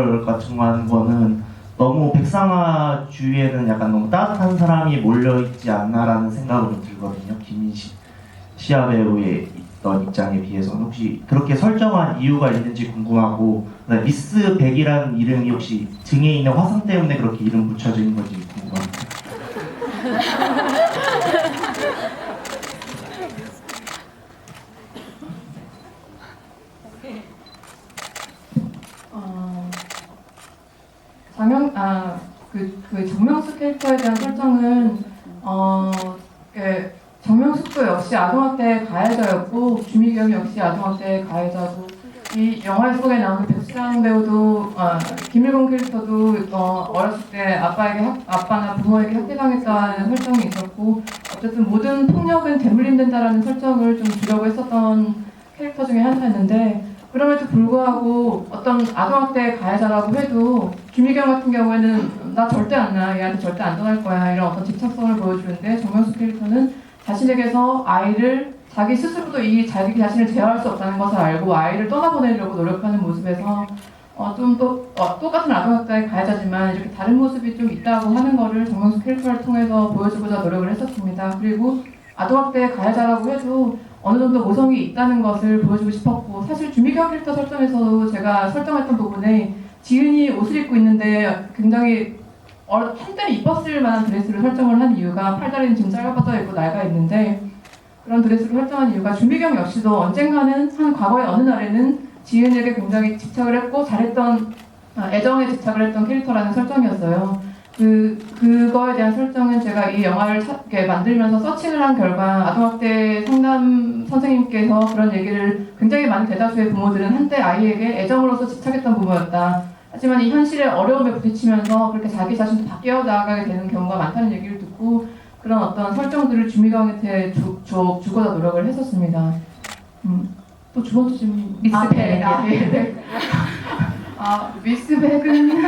하는 거는 너무 백상아 주위에는 약간 너무 따뜻한 사람이 몰려있지 않나라는 생각으로 들거든요. 김민식 시아 배우의 있던 입장에 비해서는 혹시 그렇게 설정한 이유가 있는지 궁금하고 미스 백이라는 이름이 혹시 등에 있는 화상 때문에 그렇게 이름 붙여진 건지 궁금합니다. 그 정명숙 캐릭터에 대한 설정은 정명숙도 역시 아동학대 가해자였고 주미경 역시 아동학대 가해자고 이 영화 속에 나오는 백수장 배우도 김일곤 캐릭터도 어렸을 때 아빠나 부모에게 학대당했다는 설정이 있었고 어쨌든 모든 폭력은 대물림된다라는 설정을 좀 주려고 했었던 캐릭터 중에 하나였는데 그럼에도 불구하고 어떤 아동학대 가해자라고 해도 주미경 같은 경우에는 나 절대 안 나, 얘한테 절대 안 떠날 거야 이런 어떤 집착성을 보여주는데 정명숙 캐릭터는 자신에게서 아이를 자기 스스로도 자기 자신을 제어할 수 없다는 것을 알고 아이를 떠나보내려고 노력하는 모습에서 똑같은 아동학대의 가해자지만 이렇게 다른 모습이 좀 있다고 하는 거를 정명숙 캐릭터를 통해서 보여주고자 노력을 했었습니다. 그리고 아동학대의 가해자라고 해도 어느 정도 모성이 있다는 것을 보여주고 싶었고 사실 주미경 캐릭터 설정에서도 제가 설정했던 부분에 지은이 옷을 입고 있는데 굉장히 한때는 이뻤을 만한 드레스를 설정을 한 이유가 팔다리는 지금 짧아져 있고 낡아 있는데 그런 드레스를 설정한 이유가 주미경 역시도 언젠가는 과거의 어느 날에는 지은에게 굉장히 집착을 했고 잘했던 애정에 집착을 했던 캐릭터라는 설정이었어요. 그거에 대한 설정은 제가 이 영화를 만들면서 서칭을 한 결과 아동학대 상담 선생님께서 그런 얘기를 굉장히 많은 대다수의 부모들은 한때 아이에게 애정으로서 집착했던 부모였다. 하지만 이 현실의 어려움에 부딪히면서 그렇게 자기 자신도 바뀌어 나가게 되는 경우가 많다는 얘기를 듣고 그런 어떤 설정들을 주미경한테 주고자 노력을 했었습니다. 또 두 번째 질문 미스백. 네. 미스백은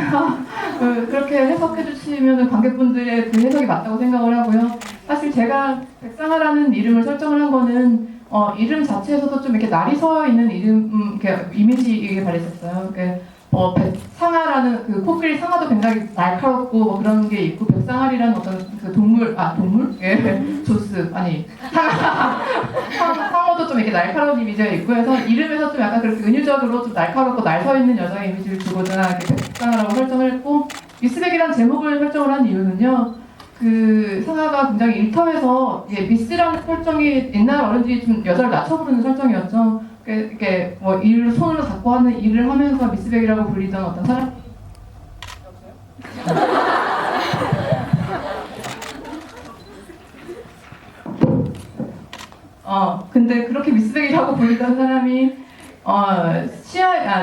그렇게 해석해 주시면 관객분들의 그 해석이 맞다고 생각을 하고요. 사실 제가 백상아라는 이름을 설정을 한 거는 이름 자체에서도 좀 이렇게 날이 서 있는 이름 이렇게 이미지이게 발렸었어요. 백상아라는 그 코끼리 상아도 굉장히 날카롭고 뭐 그런 게 있고 백상아리라는 어떤 그 동물 예 조스 아니 상어도 좀 이렇게 날카로운 이미지가 있고 해서 이름에서 좀 약간 그렇게 은유적으로 좀 날카롭고 날 서 있는 여자의 이미지를 주고자 이렇게 백상아라고 설정을 했고 미스백이라는 제목을 설정을 한 이유는요. 그 상아가 굉장히 일터에서 미스라는 설정이 옛날 어른들이 좀 여자를 낮춰 부르는 설정이었죠. 이렇게 뭐 일을 손으로 잡고 하는 일을 하면서 미스백이라고 불리던 어떤 사람. 근데 그렇게 미스백이라고 불리던 사람이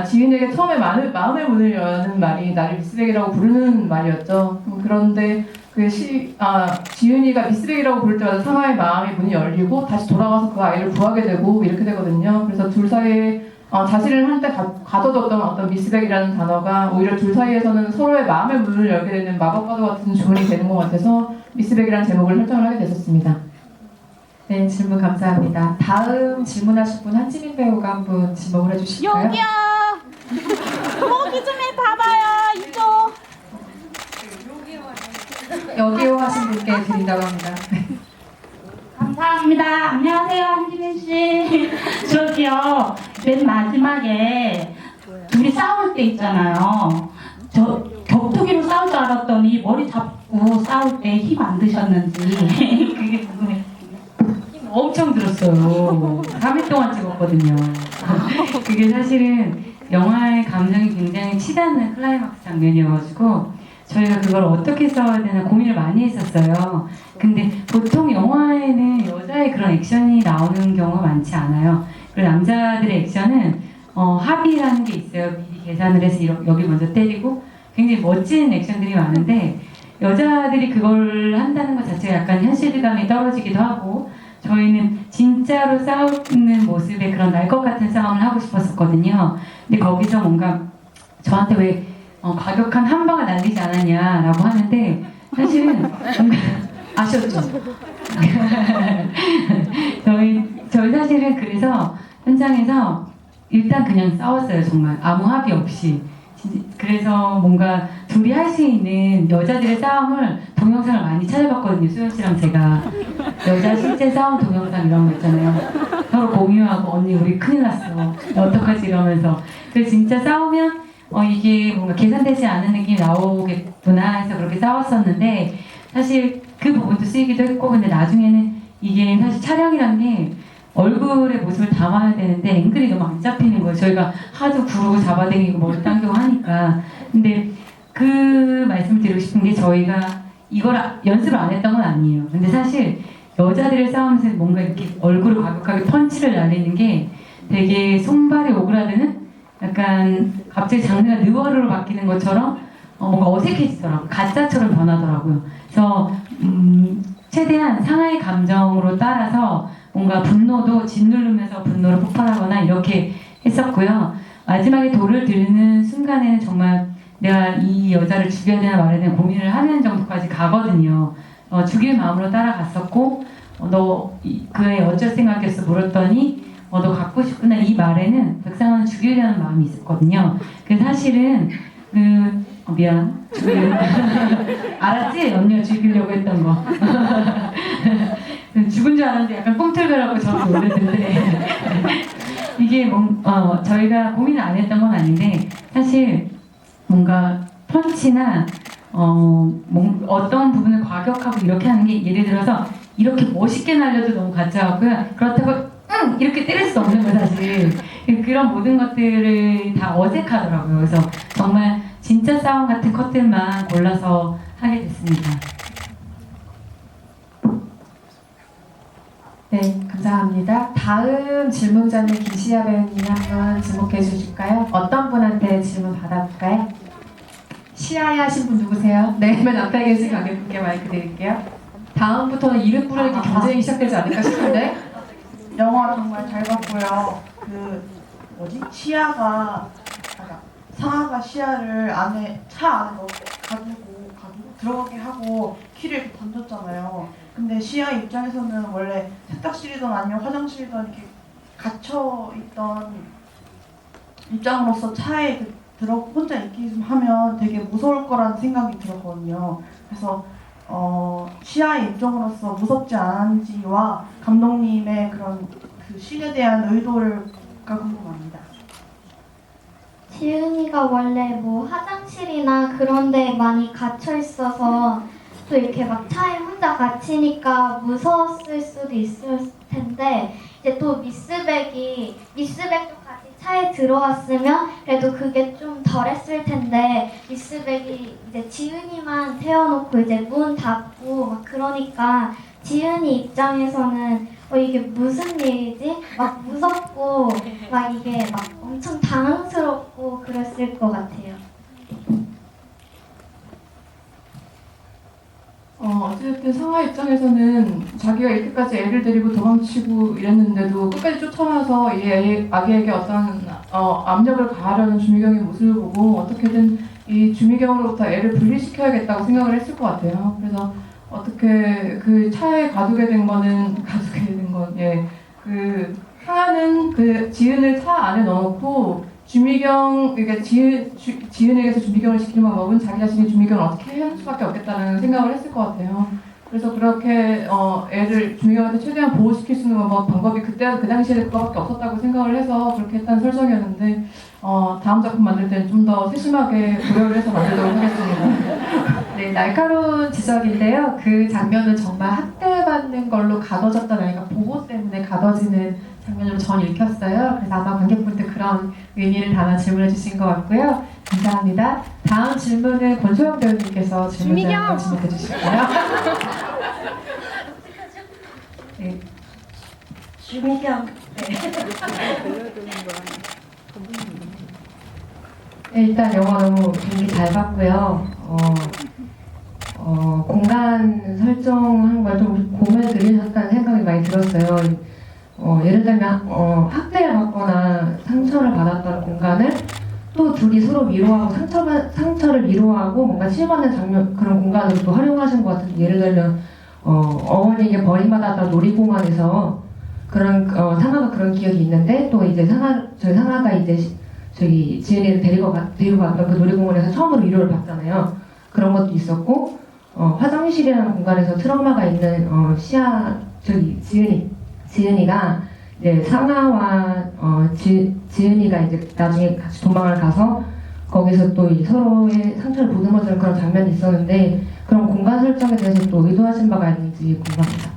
지은에게 처음에 마음의 문을 여는 말이 나를 미스백이라고 부르는 말이었죠. 그런데 지은이가 미스백이라고 부를 때마다 상아의 마음의 문이 열리고 다시 돌아와서 그 아이를 구하게 되고 이렇게 되거든요. 그래서 둘 사이에 자신을 한때 가둬뒀던 어떤 미스백이라는 단어가 오히려 둘 사이에서는 서로의 마음의 문을 열게 되는 마법과도 같은 주문이 되는 것 같아서 미스백이라는 제목을 설정을 하게 됐었습니다. 네, 질문 감사합니다. 다음 질문하실 분 한지민 배우가 한 분 지목을 해주실까요? 여기요. 모기 좀 해봐봐요. 이쪽. 여기요 하신 분께 드린다고 합니다. 감사합니다. 안녕하세요, 한지민 씨. 저기요, 맨 마지막에 둘이 싸울 때 있잖아요. 저 격투기로 싸울 줄 알았더니 머리 잡고 싸울 때 힘 안 드셨는지 그게 궁금해요. 엄청 들었어요. 3일 동안 찍었거든요. 그게 사실은 영화의 감정이 굉장히 치닫는 클라이막스 장면이어가지고 저희가 그걸 어떻게 써야 되나 고민을 많이 했었어요. 근데 보통 영화에는 여자의 그런 액션이 나오는 경우가 많지 않아요. 그리고 남자들의 액션은 합의라는 게 있어요. 미리 계산을 해서 여기 먼저 때리고 굉장히 멋진 액션들이 많은데 여자들이 그걸 한다는 것 자체가 약간 현실감이 떨어지기도 하고 저희는 진짜로 싸우는 모습에 그런 날 것 같은 싸움을 하고 싶었었거든요. 근데 거기서 뭔가 저한테 왜 과격한 한 방을 날리지 않았냐라고 하는데 사실은 뭔가 아셨죠? 저희 사실은 그래서 현장에서 일단 그냥 싸웠어요. 정말 아무 합의 없이. 그래서 뭔가 둘이 할 수 있는 여자들의 싸움을 동영상을 많이 찾아봤거든요. 수연 씨랑 제가 여자 실제 싸움 동영상 이런 거 있잖아요. 서로 공유하고 언니 우리 큰일 났어. 어떡하지 이러면서. 그래서 진짜 싸우면 이게 뭔가 계산되지 않은 느낌이 나오겠구나 해서 그렇게 싸웠었는데 사실 그 부분도 쓰이기도 했고 근데 나중에는 이게 사실 촬영이란 게 얼굴의 모습을 담아야 되는데 앵글이 너무 안 잡히는 거예요. 저희가 하도 구르고 잡아당기고 머리 당기고 하니까. 근데 그 말씀을 드리고 싶은 게 저희가 이걸 연습을 안 했던 건 아니에요. 근데 사실 여자들의 싸움에서 뭔가 이렇게 얼굴을 과격하게 펀치를 날리는 게 되게 손발이 오그라드는 약간 갑자기 장르가 느와르로 바뀌는 것처럼 뭔가 어색해지더라고요. 가짜처럼 변하더라고요. 그래서 최대한 상하의 감정으로 따라서 뭔가 분노도 짓누르면서 분노를 폭발하거나 이렇게 했었고요. 마지막에 돌을 들는 순간에는 정말 내가 이 여자를 죽여야 되나 말아야 되나 고민을 하는 정도까지 가거든요. 죽일 마음으로 따라갔었고 너 그 애 어쩔 생각이었어 물었더니 너 갖고 싶구나 이 말에는 백상아는 죽이려는 마음이 있었거든요. 그래서 사실은 미안 죽이려고 알았지? 언니가 죽이려고 했던 거 죽은 줄 알았는데 약간 꿈틀거라고 저도 놀랐는데 이게 저희가 고민을 안 했던 건 아닌데 사실 뭔가 펀치나 어떤 부분을 과격하고 이렇게 하는 게 예를 들어서 이렇게 멋있게 날려도 너무 가짜 같고요. 그렇다고 이렇게 때릴 수 없는 거 사실. 그런 모든 것들을 다 어색하더라고요. 그래서 정말 진짜 싸움 같은 컷들만 골라서 하게 됐습니다. 네, 감사합니다. 다음 질문자는 김시아 배우님이 한번 지목해 주실까요? 어떤 분한테 질문 받아볼까요? 치아야 하신 분 누구세요? 네, 맨 앞에 계신 관객분께 마이크 드릴게요. 다음부터는 이름 부르기 경쟁이 시작되지 않을까 싶은데. 영화 정말 잘 봤고요. 그 뭐지? 상아가 시야를 차 안에 가지고 들어가게 하고 키를 이렇게 던졌잖아요. 근데 시야 입장에서는 원래 세탁실이든 아니면 화장실이든 이렇게 갇혀 있던 입장으로서 차에 혼자 있기 하면 되게 무서울 거라는 생각이 들었거든요. 그래서 시야의 입장으로서 무섭지 않은지와 감독님의 그런 그 씬에 대한 의도가 궁금합니다. 지은이가 원래 뭐 화장실이나 그런 데 많이 갇혀 있어서 또 이렇게 막 차에 혼자 갇히니까 무서웠을 수도 있을 텐데 이제 또 미스백도 같이 차에 들어왔으면 그래도 그게 좀 덜했을 텐데 미스백이 이제 지은이만 태워놓고 이제 문 닫고 막 그러니까 지은이 입장에서는 이게 무슨 일이지? 막 무섭고 막 이게 막 엄청 당황스럽고 그랬을 것 같아요. 어쨌든 상아 입장에서는 자기가 이렇게까지 애를 데리고 도망치고 이랬는데도 끝까지 쫓아와서 이 아기에게 어떤 압력을 가하려는 주미경의 모습을 보고 어떻게든 이 주미경으로부터 애를 분리시켜야겠다고 생각을 했을 것 같아요. 그래서 어떻게 그 차에 가두게 된 건, 그 상아는 그 지은을 차 안에 넣어놓고 주미경, 그러니까 지은에게서 주미경을 시키는 방법은 자기 자신이 주미경을 어떻게 할 수밖에 없겠다는 생각을 했을 것 같아요. 그래서 그렇게 애를 주미경한테 최대한 보호시킬 수 있는 방법이 그 당시에 그거밖에 없었다고 생각을 해서 그렇게 했다는 설정이었는데 다음 작품 만들 때는 좀 더 세심하게 고려를 해서 만들도록 하겠습니다. 네, 날카로운 지적인데요. 그 장면은 정말 학대받는 걸로 가둬졌던 아이가 보호 때문에 가둬지는 장면으로 전 읽혔어요. 그래서 아마 관객분들 그런 의미를 담아 질문해 주신 것 같고요. 감사합니다. 다음 질문은 권소영 배우님께서 질문해 주실까요? 네. 주미경. 네, 일단 영화 너무 재밌게 잘 봤고요. 공간 설정한 걸 좀 공을 들이셨다는 생각이 많이 들었어요. 예를 들면 학대를 받거나 상처를 받았던 공간을 또 둘이 서로 위로하고 상처를 위로하고 뭔가 치유받는 장면 그런 공간으로 또 활용하신 것 같은데 예를 들면 어머니에게 버림받았던 놀이공원에서 그런 상아가 그런 기억이 있는데 또 이제 저희 상아가 이제 저기 지은이를 데리고 갔던 그 놀이공원에서 처음으로 위로를 받잖아요. 그런 것도 있었고 화장실이라는 공간에서 트라우마가 있는 지은이가 이제 상아와 지은이가 이제 나중에 같이 도망을 가서 거기서 또 서로의 상처를 보듬어주는 그런 장면이 있었는데 그런 공간 설정에 대해서 또 의도하신 바가 있는지 궁금합니다.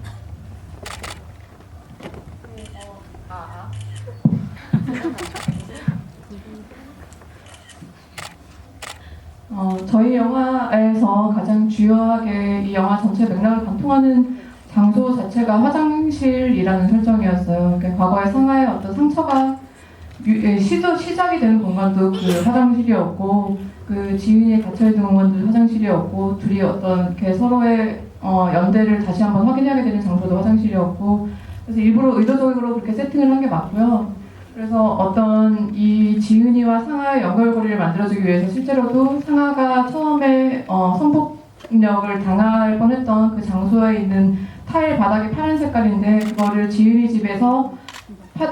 저희 영화에서 가장 주요하게 이 영화 전체 맥락을 관통하는 장소 자체가 화장실이라는 설정이었어요. 그러니까 과거에 상하의 어떤 상처가 시작이 되는 공간도 그 화장실이었고, 그 지은이 갇혀있는 공간도 화장실이었고, 둘이 어떤 이렇게 서로의 연대를 다시 한번 확인하게 되는 장소도 화장실이었고, 그래서 일부러 의도적으로 그렇게 세팅을 한 게 맞고요. 그래서 어떤 이 지은이와 상하의 연결고리를 만들어주기 위해서 실제로도 상하가 처음에 성폭력을 당할 뻔했던 그 장소에 있는 타일 바닥이 파란 색깔인데 그거를 지은이 집에서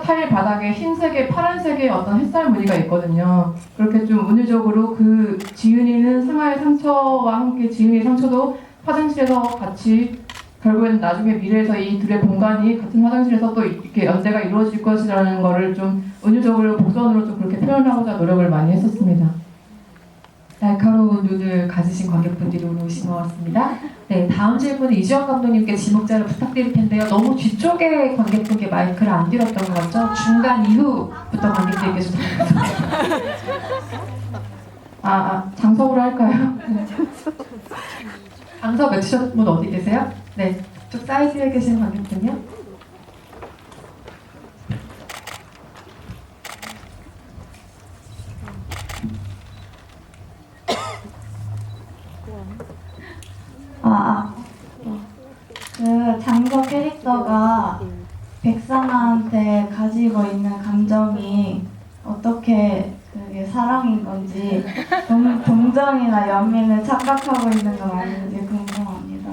타일 바닥에 흰색에 파란색의 어떤 햇살 무늬가 있거든요. 그렇게 좀 운유적으로 그 지은이는 상하의 상처와 함께 지은이의 상처도 화장실에서 같이 결국에는 나중에 미래에서 이 둘의 공간이 같은 화장실에서 또 이렇게 연대가 이루어질 것이라는 거를 좀 은유적으로 복선으로 좀 그렇게 표현하고자 노력을 많이 했었습니다. 날카로운 눈을 가지신 관객분들이 오늘 오신 것 같습니다. 네, 다음 질문은 이주영 감독님께 지목자를 부탁드릴 텐데요. 너무 뒤쪽에 관객분께 마이크를 안 드렸던 것 같죠? 중간 이후부터 관객들께 좀 장석으로 할까요? 장석 외치셨던 분 어디 계세요? 네, 쪽 사이드에 계신 관객분요. 그 장서 캐릭터가 백상아한테 가지고 있는 감정이 어떻게 그게 사랑인 건지 동정이나 연민을 착각하고 있는 건 아닌지 궁금합니다.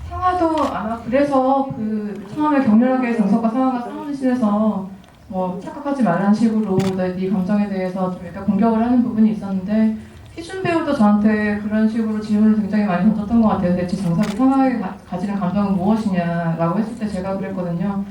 상아도 아마 그래서 그 처음에 격렬하게 정석과 상아가 싸우는 씬에서 뭐 착각하지 말라는 식으로 네 감정에 대해서 좀 약간 공격을 하는 부분이 있었는데 희준 배우도 저한테 그런 식으로 질문을 굉장히 많이 던졌던 것 같아요. 대체 정석이 상아에게 가지는 감정은 무엇이냐라고 했을 때 제가 그랬거든요.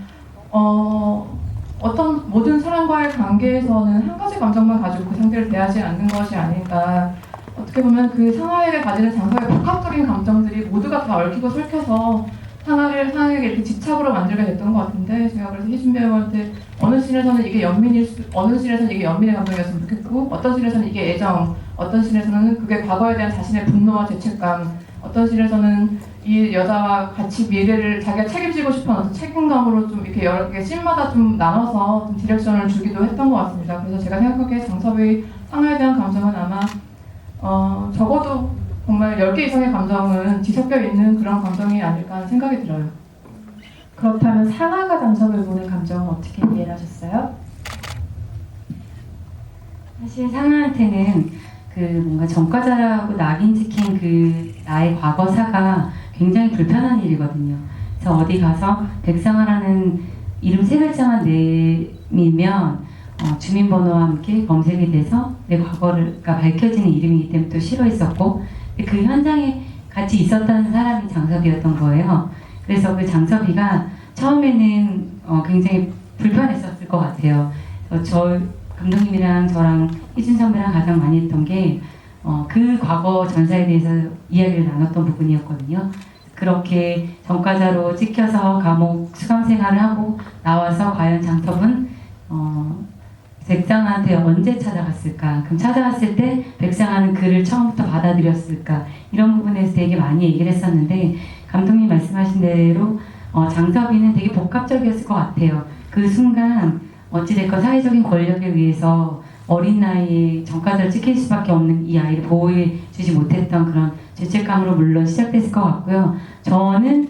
어떤 모든 사람과의 관계에서는 한 가지 감정만 가지고 그 상대를 대하지 않는 것이 아닌가. 어떻게 보면 그 상아에게 가지는 장서의 복합적인 감정들이 모두가 다 얽히고 설켜서 상아에게 이렇게 집착으로 만들게 됐던 것 같은데 제가 그래서 희준 배우한테 어느 씬에서는 이게 어느 씬에서는 이게 연민의 감정이었으면 좋겠고 어떤 씬에서는 이게 애정, 어떤 씬에서는 그게 과거에 대한 자신의 분노와 죄책감, 어떤 씬에서는 이 여자와 같이 미래를 자기가 책임지고 싶은 어떤 책임감으로 좀 이렇게 여러 개 씬마다 좀 나눠서 좀 디렉션을 주기도 했던 것 같습니다. 그래서 제가 생각하기에 장섭의 상아에 대한 감정은 아마 적어도 정말 10개 이상의 감정은 뒤섞여 있는 그런 감정이 아닐까 하는 생각이 들어요. 그렇다면 상아가 장섭을 보는 감정은 어떻게 이해를 하셨어요? 사실 상아한테는 그 뭔가 전과자라고 낙인 찍힌 그 나의 과거사가 굉장히 불편한 일이거든요. 그래서 어디 가서 백상아라는 이름 3글자만 내밀면 주민번호와 함께 검색이 돼서 내 과거가 밝혀지는 이름이기 때문에 또 싫어했었고 그 현장에 같이 있었던 사람이 장섭이었던 거예요. 그래서 그 장섭이가 처음에는 굉장히 불편했었을 것 같아요. 저 감독님이랑 저랑 희준 선배랑 가장 많이 했던 게 그 과거 전사에 대해서 이야기를 나눴던 부분이었거든요. 그렇게 전과자로 찍혀서 감옥 수감 생활을 하고 나와서 과연 장섭은 백상아한테 언제 찾아갔을까? 그럼 찾아갔을 때 백상아는 그를 처음부터 받아들였을까? 이런 부분에서 되게 많이 얘기를 했었는데 감독님 말씀하신 대로 장섭이는 되게 복합적이었을 것 같아요. 그 순간 어찌됐건 사회적인 권력에 의해서 어린 나이에 전과자를 찍힐 수밖에 없는 이 아이를 보호해주지 못했던 그런 죄책감으로 물론 시작됐을 것 같고요. 저는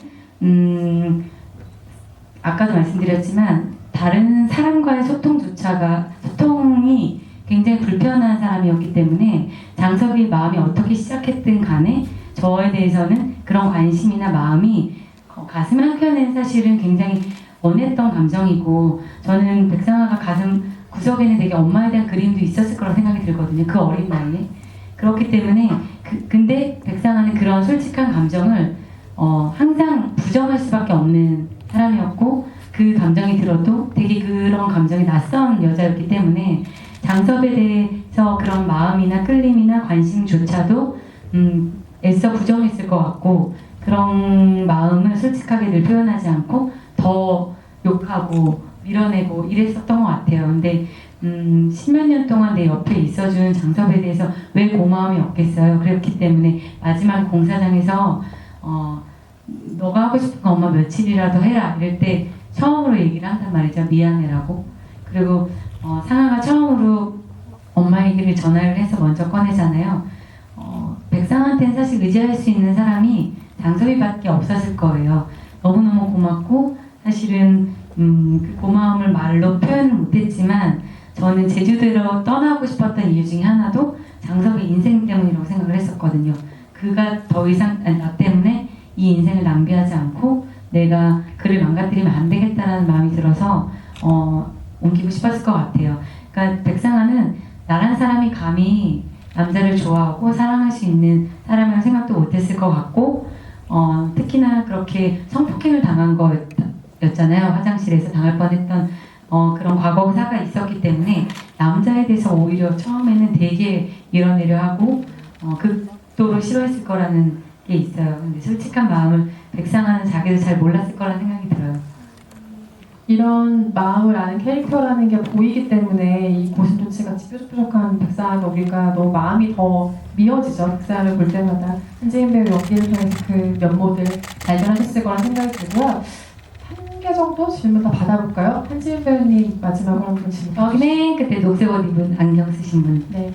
아까도 말씀드렸지만 다른 사람과의 소통이 굉장히 불편한 사람이었기 때문에 장섭이 마음이 어떻게 시작했든 간에 저에 대해서는 그런 관심이나 마음이 가슴 한켠에는 사실은 굉장히 원했던 감정이고 저는 백상아가 가슴 구석에는 되게 엄마에 대한 그림도 있었을 거라고 생각이 들거든요. 그 어린 나이에. 그렇기 때문에 근데 백상아는 그런 솔직한 감정을 항상 부정할 수밖에 없는 사람이었고 그 감정이 들어도 되게 그런 감정이 낯선 여자였기 때문에 장섭에 대해서 그런 마음이나 끌림이나 관심조차도 애써 부정했을 것 같고 그런 마음을 솔직하게 늘 표현하지 않고 더 욕하고 밀어내고 이랬었던 것 같아요. 근데 10몇 년 동안 내 옆에 있어준 장섭에 대해서 왜 고마움이 없겠어요. 그렇기 때문에 마지막 공사장에서 너가 하고 싶은 거 엄마 며칠이라도 해라 이럴 때 처음으로 얘기를 한단 말이죠. 미안해라고. 그리고 상아가 처음으로 엄마 얘기를 전화를 해서 먼저 꺼내잖아요. 백상한테는 사실 의지할 수 있는 사람이 장섭이밖에 없었을 거예요. 너무너무 고맙고 사실은 그 고마움을 말로 표현을 못했지만 저는 제주도로 떠나고 싶었던 이유 중에 하나도 장섭의 인생 때문이라고 생각을 했었거든요. 그가 더 이상 나 때문에 이 인생을 낭비하지 않고 내가 그를 망가뜨리면 안 되겠다는 마음이 들어서 옮기고 싶었을 것 같아요. 그러니까 백상아는 나란 사람이 감히 남자를 좋아하고 사랑할 수 있는 사람이라고 생각도 못했을 것 같고 특히나 그렇게 성폭행을 당한 거였잖아요. 화장실에서 당할 뻔했던 그런 과거사가 있었기 때문에 남자에 대해서 오히려 처음에는 되게 밀어내려 하고 극도로 싫어했을 거라는 게 있어요. 근데 솔직한 마음을 백상아는 자기도 잘 몰랐을 거라는 생각이 들어요. 이런 마음을 아는 캐릭터라는 게 보이기 때문에 이 고슴도치같이 뾰족뾰족한 백상아가 우리가 너무 마음이 더 미어지죠. 백상아를 볼 때마다 한지인 배우 연기를 통해서 그 면모들 발견하셨을 거란 생각이 들고요. 3개 정도 질문 더 받아볼까요? 한지은 배우님 마지막으로 한번 질문. 여기 맨 끝에 녹색 옷 입은 안경 쓰신 분. 네.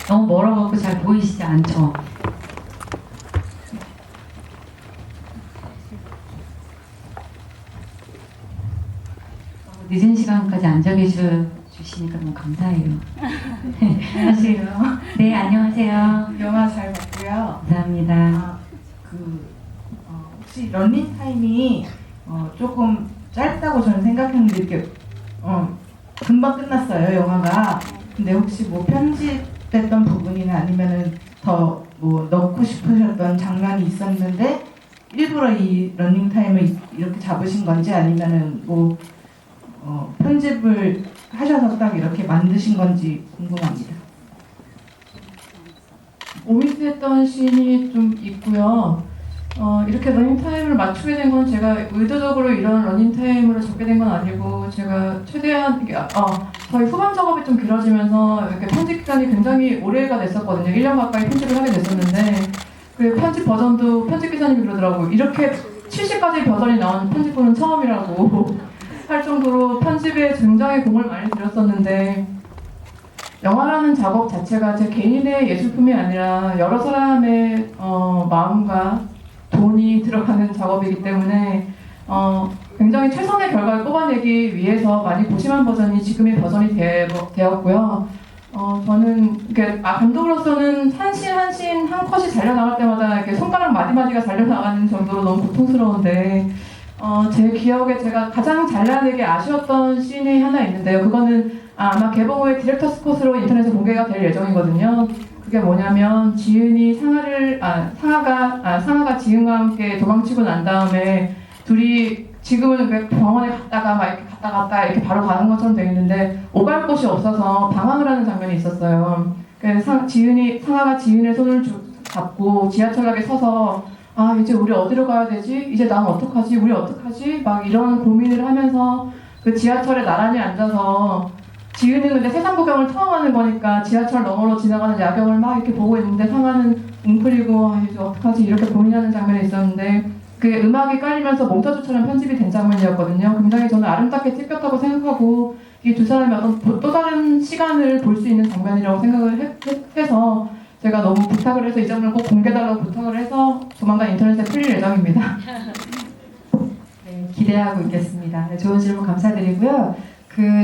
너무 멀어갖고 잘 보이시지 않죠? 늦은 시간까지 앉아 주시니까 너무 감사해요. 안녕하세요. 네, 안녕하세요. 영화 잘 봤고요. 감사합니다. 아, 혹시 런닝 타임이 조금 짧다고 저는 생각했는데 이렇게 금방 끝났어요, 영화가. 근데 혹시 뭐 편집됐던 부분이나 아니면은 더 뭐 넣고 싶으셨던 장면이 있었는데 일부러 이 런닝 타임을 이렇게 잡으신 건지 아니면은 뭐 편집을 하셔서 딱 이렇게 만드신 건지 궁금합니다. 오미스했던 씬이 좀 있고요. 이렇게 러닝타임을 맞추게 된 건 제가 의도적으로 이런 러닝타임으로 잡게 된 건 아니고 제가 최대한 저희 후반 작업이 좀 길어지면서 이렇게 편집 기간이 굉장히 오래가 됐었거든요. 1년 가까이 편집을 하게 됐었는데 그 편집 버전도 편집 기사님이 그러더라고요. 이렇게 70가지 버전이 나온 편집본은 처음이라고 할 정도로 편집에 굉장히 공을 많이 들였었는데 영화라는 작업 자체가 제 개인의 예술품이 아니라 여러 사람의 마음과 돈이 들어가는 작업이기 때문에 굉장히 최선의 결과를 뽑아내기 위해서 많이 고심한 버전이 지금의 버전이 되었고요. 저는 이렇게 감독으로서는 한 씬 한 컷이 잘려나갈 때마다 이렇게 손가락 마디마디가 잘려나가는 정도로 너무 고통스러운데 제 기억에 제가 가장 잘라내기 아쉬웠던 씬이 하나 있는데요. 그거는 아마 개봉 후에 디렉터스 컷으로 인터넷에 공개가 될 예정이거든요. 그게 뭐냐면 지은이 상아가 지은과 함께 도망치고 난 다음에 둘이 지금은 병원에 갔다가 막 이렇게 갔다 이렇게 바로 가는 것처럼 되어 있는데 오갈 곳이 없어서 방황을 하는 장면이 있었어요. 그래서 상아가 지은의 손을 잡고 지하철역에 서서 이제 우리 어디로 가야 되지? 이제 난 어떡하지? 우리 어떡하지? 막 이런 고민을 하면서 그 지하철에 나란히 앉아서 지은은 근데 세상 구경을 처음 하는 거니까 지하철 너머로 지나가는 야경을 막 이렇게 보고 있는데 상아는 웅크리고 이제 어떡하지? 이렇게 고민하는 장면이 있었는데 그 음악이 깔리면서 몽타주처럼 편집이 된 장면이었거든요. 굉장히 저는 아름답게 찍혔다고 생각하고 이 두 사람이 어떤 또 다른 시간을 볼 수 있는 장면이라고 생각을 해서 제가 너무 부탁을 해서 이 장면을 꼭 공개해달라고 부탁을 해서 조만간 인터넷에 풀릴 예정입니다. 네, 기대하고 있겠습니다. 네, 좋은 질문 감사드리고요.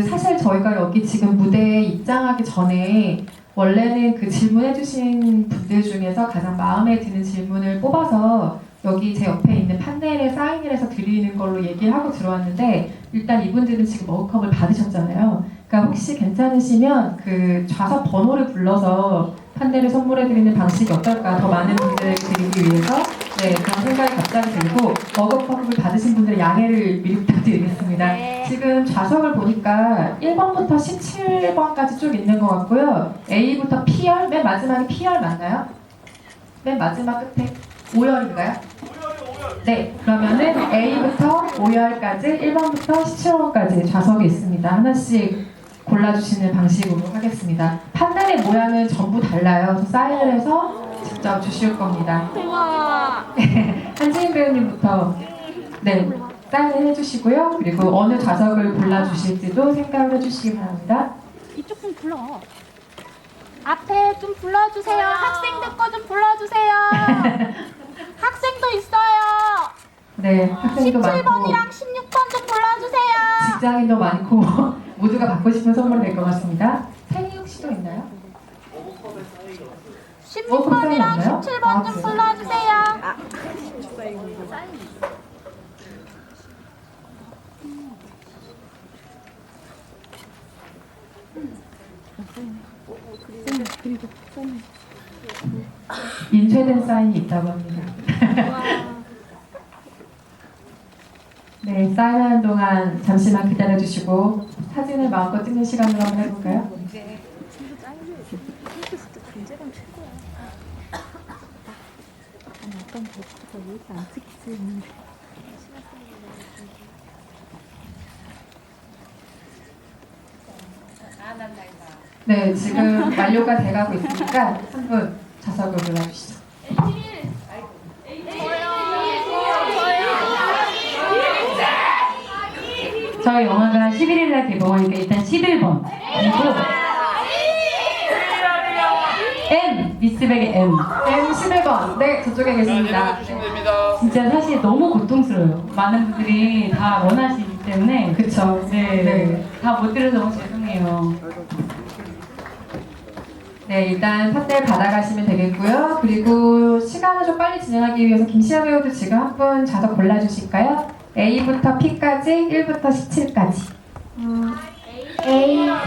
사실 저희가 여기 지금 무대에 입장하기 전에 원래는 그 질문해주신 분들 중에서 가장 마음에 드는 질문을 뽑아서 여기 제 옆에 있는 판넬에 사인을 해서 드리는 걸로 얘기를 하고 들어왔는데 일단 이분들은 지금 머그컵을 받으셨잖아요. 그러니까 혹시 괜찮으시면 그 좌석 번호를 불러서 판넬을 선물해드리는 방식이 어떨까, 더 많은 분들에게 드리기 위해서 그런 생각이 갑자기 들고 머그컵을 받으신 분들 양해를 미리 부탁드리겠습니다. 지금 좌석을 보니까 1번부터 17번까지 쭉 있는 것 같고요. A부터 P열, 맨 마지막에 P열 맞나요? 맨 마지막 끝에 5열인가요? 네, 그러면은 A부터 5열까지 1번부터 17번까지 좌석이 있습니다. 하나씩 골라주시는 방식으로 하겠습니다. 판넬의 모양은 전부 달라요. 사인을 해서 직접 주실 겁니다. 한지인 배우님부터 사인을 해주시고요. 그리고 어느 좌석을 골라주실지도 생각을 해주시기 바랍니다. 이쪽 좀 불러. 앞에 좀 불러주세요. 학생들 거 좀 불러주세요. 학생도 있어요. 네, 학생도 많고 17번이랑 16번 좀 불러주세요. 직장인도 많고 모두가 받고 싶은 선물이 될 것 같습니다. 생이욱 씨도 있나요? 16번이랑 17번 좀 불러주세요. 인쇄된 사인이 있다고 합니다. 네, 사인하는 동안 잠시만 기다려주시고 사진을 마음껏 찍는 시간으로 한번 해볼까요? 네, 지금 완료가 돼가고 있으니까 한 분 좌석을 골라주시죠. 저희 영화가 11일날 개봉하니까 일단 11번 그리고 M 미스백의 M M11번. 네, 저쪽에 계십니다. 진짜 사실 너무 고통스러워요. 많은 분들이 다 원하시기 때문에 그쵸. 네, 다 못 들어서 너무 죄송해요. 네, 일단 팟들 받아가시면 되겠고요. 그리고 시간을 좀 빨리 진행하기 위해서 김시아 배우도 지금 한 분 좌석 골라주실까요? A부터 P까지, 1부터 17까지. A3.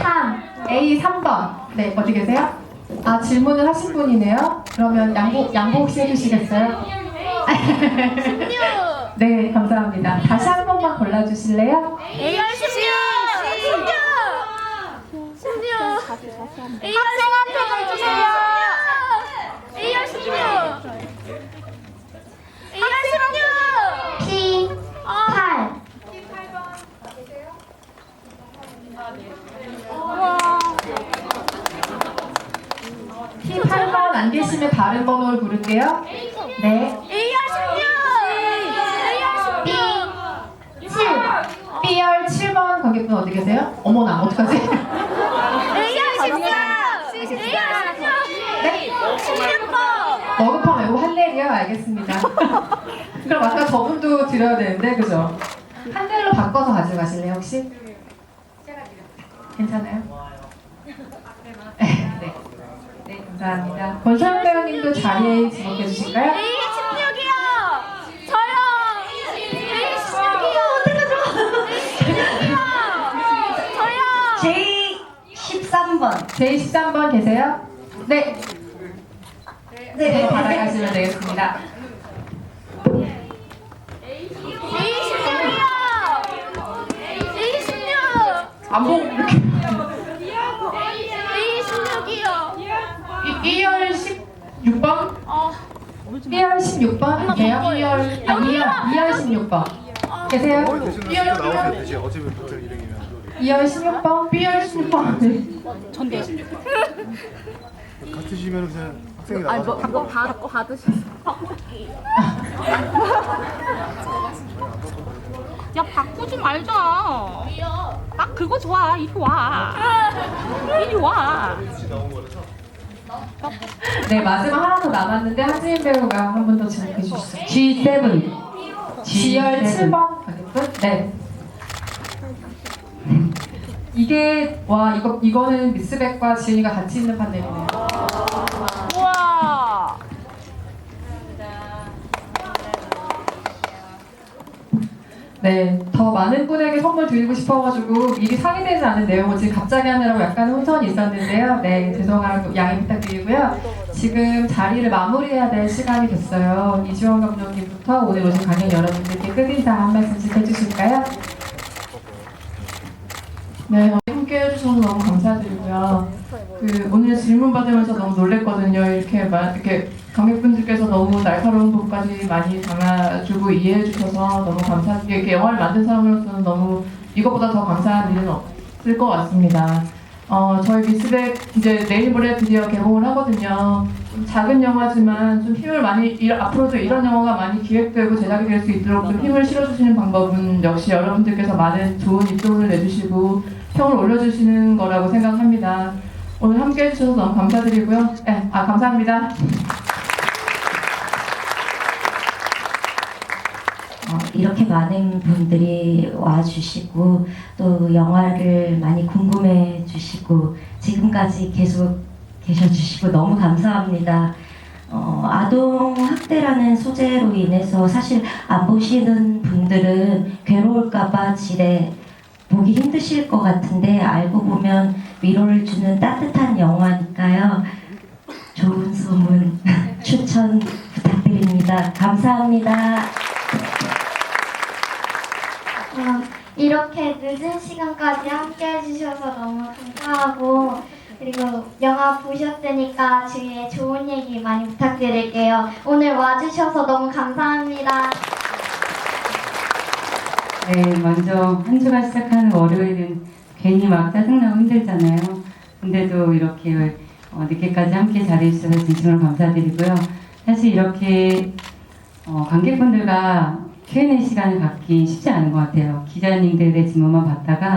A3번. 네, 어디 계세요? 아, 질문을 하신 분이네요. 그러면 양보 혹시 해주시겠어요? 16. 네, 감사합니다. 다시 한 번만 골라주실래요? AR 16. 16. 학생한테 좀 주세요. AR 16. AR 16. P8. P8번 안 계시면 다른 번호를 부를게요. 네. AR 16. AR 16. 7. B열 7번 관객분 어디 계세요? 어머나, 어떡하지? AR 14. AR 16. 네? 16번. 머그펑 말고 할렐이요? 알겠습니다. 그럼 아까 저분도 드려야 되는데, 그죠? 한 대로 바꿔서 가져가실래요, 혹시? 괜찮아요? 네. 네, 감사합니다. 권소영 배우님도 자리에 지목해 주실까요? AR 16이요. 저요. AR 16이요. 저요. J13번. J13번 계세요? 네. 네, 받아가시면 되겠습니다. AR 16이요. AR 16. 안 보고 이렇게. AR 16이요. 2열 16번? 2열 16번? 계세요? 2열 16번. 계세요? 2열 16번? B열 16번? 네. 같으시면 그냥 학생이 나가서 받고 받으셨어. 야 바꾸지 말자. 나 그거 좋아. 이리 와. 이리 와. 네, 마지막 하나 더 남았는데 하지민 배우가 한 번 더 지목해 주시죠. G7 G열 7번 관객분? 네. 이게 이거는 미스백과 지은이가 같이 있는 판넬이네요. 우와. 네, 더 많은 분에게 선물 드리고 싶어가지고 미리 상의되지 않은 내용을 지금 갑자기 하느라고 약간 혼선이 있었는데요. 네, 죄송하고 양해 부탁드리고요. 지금 자리를 마무리해야 될 시간이 됐어요. 이주원 감독님부터 오늘 오신 관객 여러분들께 끝인사 한 말씀씩 해주실까요? 네, 함께 해주셔서 너무 감사드리고요. 오늘 질문 받으면서 너무 놀랬거든요. 이렇게 관객분들께서 너무 날카로운 부분까지 많이 담아주고 이해해주셔서 너무 감사드리고, 이렇게 영화를 만든 사람으로서는 너무 이것보다 더 감사한 일은 없을 것 같습니다. 저희 미스백 이제 내일 모레 드디어 개봉을 하거든요. 좀 작은 영화지만 좀 힘을 많이, 앞으로도 이런 영화가 많이 기획되고 제작이 될 수 있도록 좀 힘을 실어주시는 방법은 역시 여러분들께서 많은 좋은 입소문을 내주시고 평을 올려주시는 거라고 생각합니다. 오늘 함께 해주셔서 너무 감사드리고요. 네, 감사합니다. 이렇게 많은 분들이 와주시고 또 영화를 많이 궁금해 주시고 지금까지 계속 계셔주시고 너무 감사합니다. 아동 학대라는 소재로 인해서 사실 안 보시는 분들은 괴로울까봐 지레 보기 힘드실 것 같은데 알고 보면 위로를 주는 따뜻한 영화니까요. 좋은 소문 추천 부탁드립니다. 감사합니다. 이렇게 늦은 시간까지 함께 해주셔서 너무 감사하고, 그리고 영화 보셨으니까 주위에 좋은 얘기 많이 부탁드릴게요. 오늘 와주셔서 너무 감사합니다. 네, 먼저 한 주가 시작하는 월요일은 괜히 막 짜증나고 힘들잖아요. 근데도 이렇게 늦게까지 함께 자리해주셔서 진심으로 감사드리고요. 사실 이렇게 관객분들과 Q&A 시간을 갖기 쉽지 않은 것 같아요. 기자님들의 질문만 받다가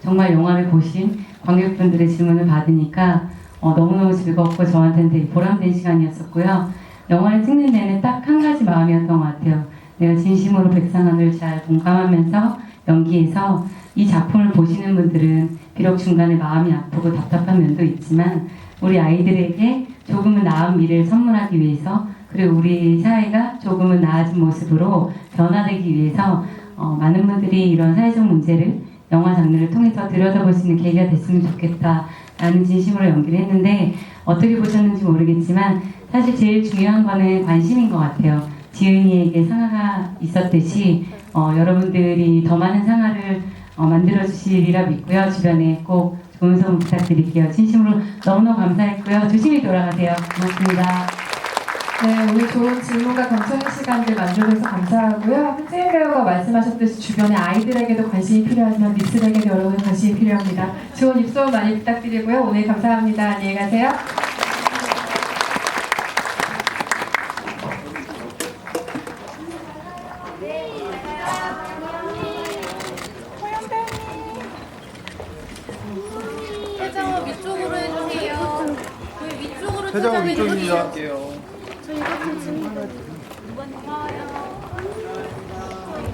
정말 영화를 보신 관객분들의 질문을 받으니까 너무너무 즐겁고 저한테는 되게 보람된 시간이었었고요. 영화를 찍는 데는 딱 한 가지 마음이었던 것 같아요. 내가 진심으로 백상한을 잘 공감하면서 연기해서 이 작품을 보시는 분들은 비록 중간에 마음이 아프고 답답한 면도 있지만 우리 아이들에게 조금은 나은 미래를 선물하기 위해서 그리고 우리 사회가 조금은 나아진 모습으로 변화되기 위해서 많은 분들이 이런 사회적 문제를 영화 장르를 통해서 들여다볼 수 있는 계기가 됐으면 좋겠다라는 진심으로 연기를 했는데 어떻게 보셨는지 모르겠지만 사실 제일 중요한 거는 관심인 것 같아요. 지은이에게 상아가 있었듯이 여러분들이 더 많은 상아를 만들어 주시리라 믿고요. 주변에 꼭 좋은 소문 부탁드릴게요. 진심으로 너무너무 감사했고요. 조심히 돌아가세요. 고맙습니다. 네, 오늘 좋은 질문과 감성의 시간들 만들어줘서 감사하고요. 한지민 배우가 말씀하셨듯이 주변의 아이들에게도 관심이 필요하지만 미스백에도 여러분의 관심이 필요합니다. 좋은 입소문 많이 부탁드리고요. 오늘 감사합니다. 안녕히 가세요. 회장은 위쪽으로 해주세요. 그 위쪽으로 회장은 위쪽입니다. 저 이거 좀 질문. 고마워요.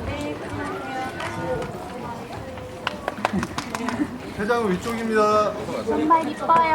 네, 끝나세요. 회장은 위쪽입니다. 정말 이뻐요.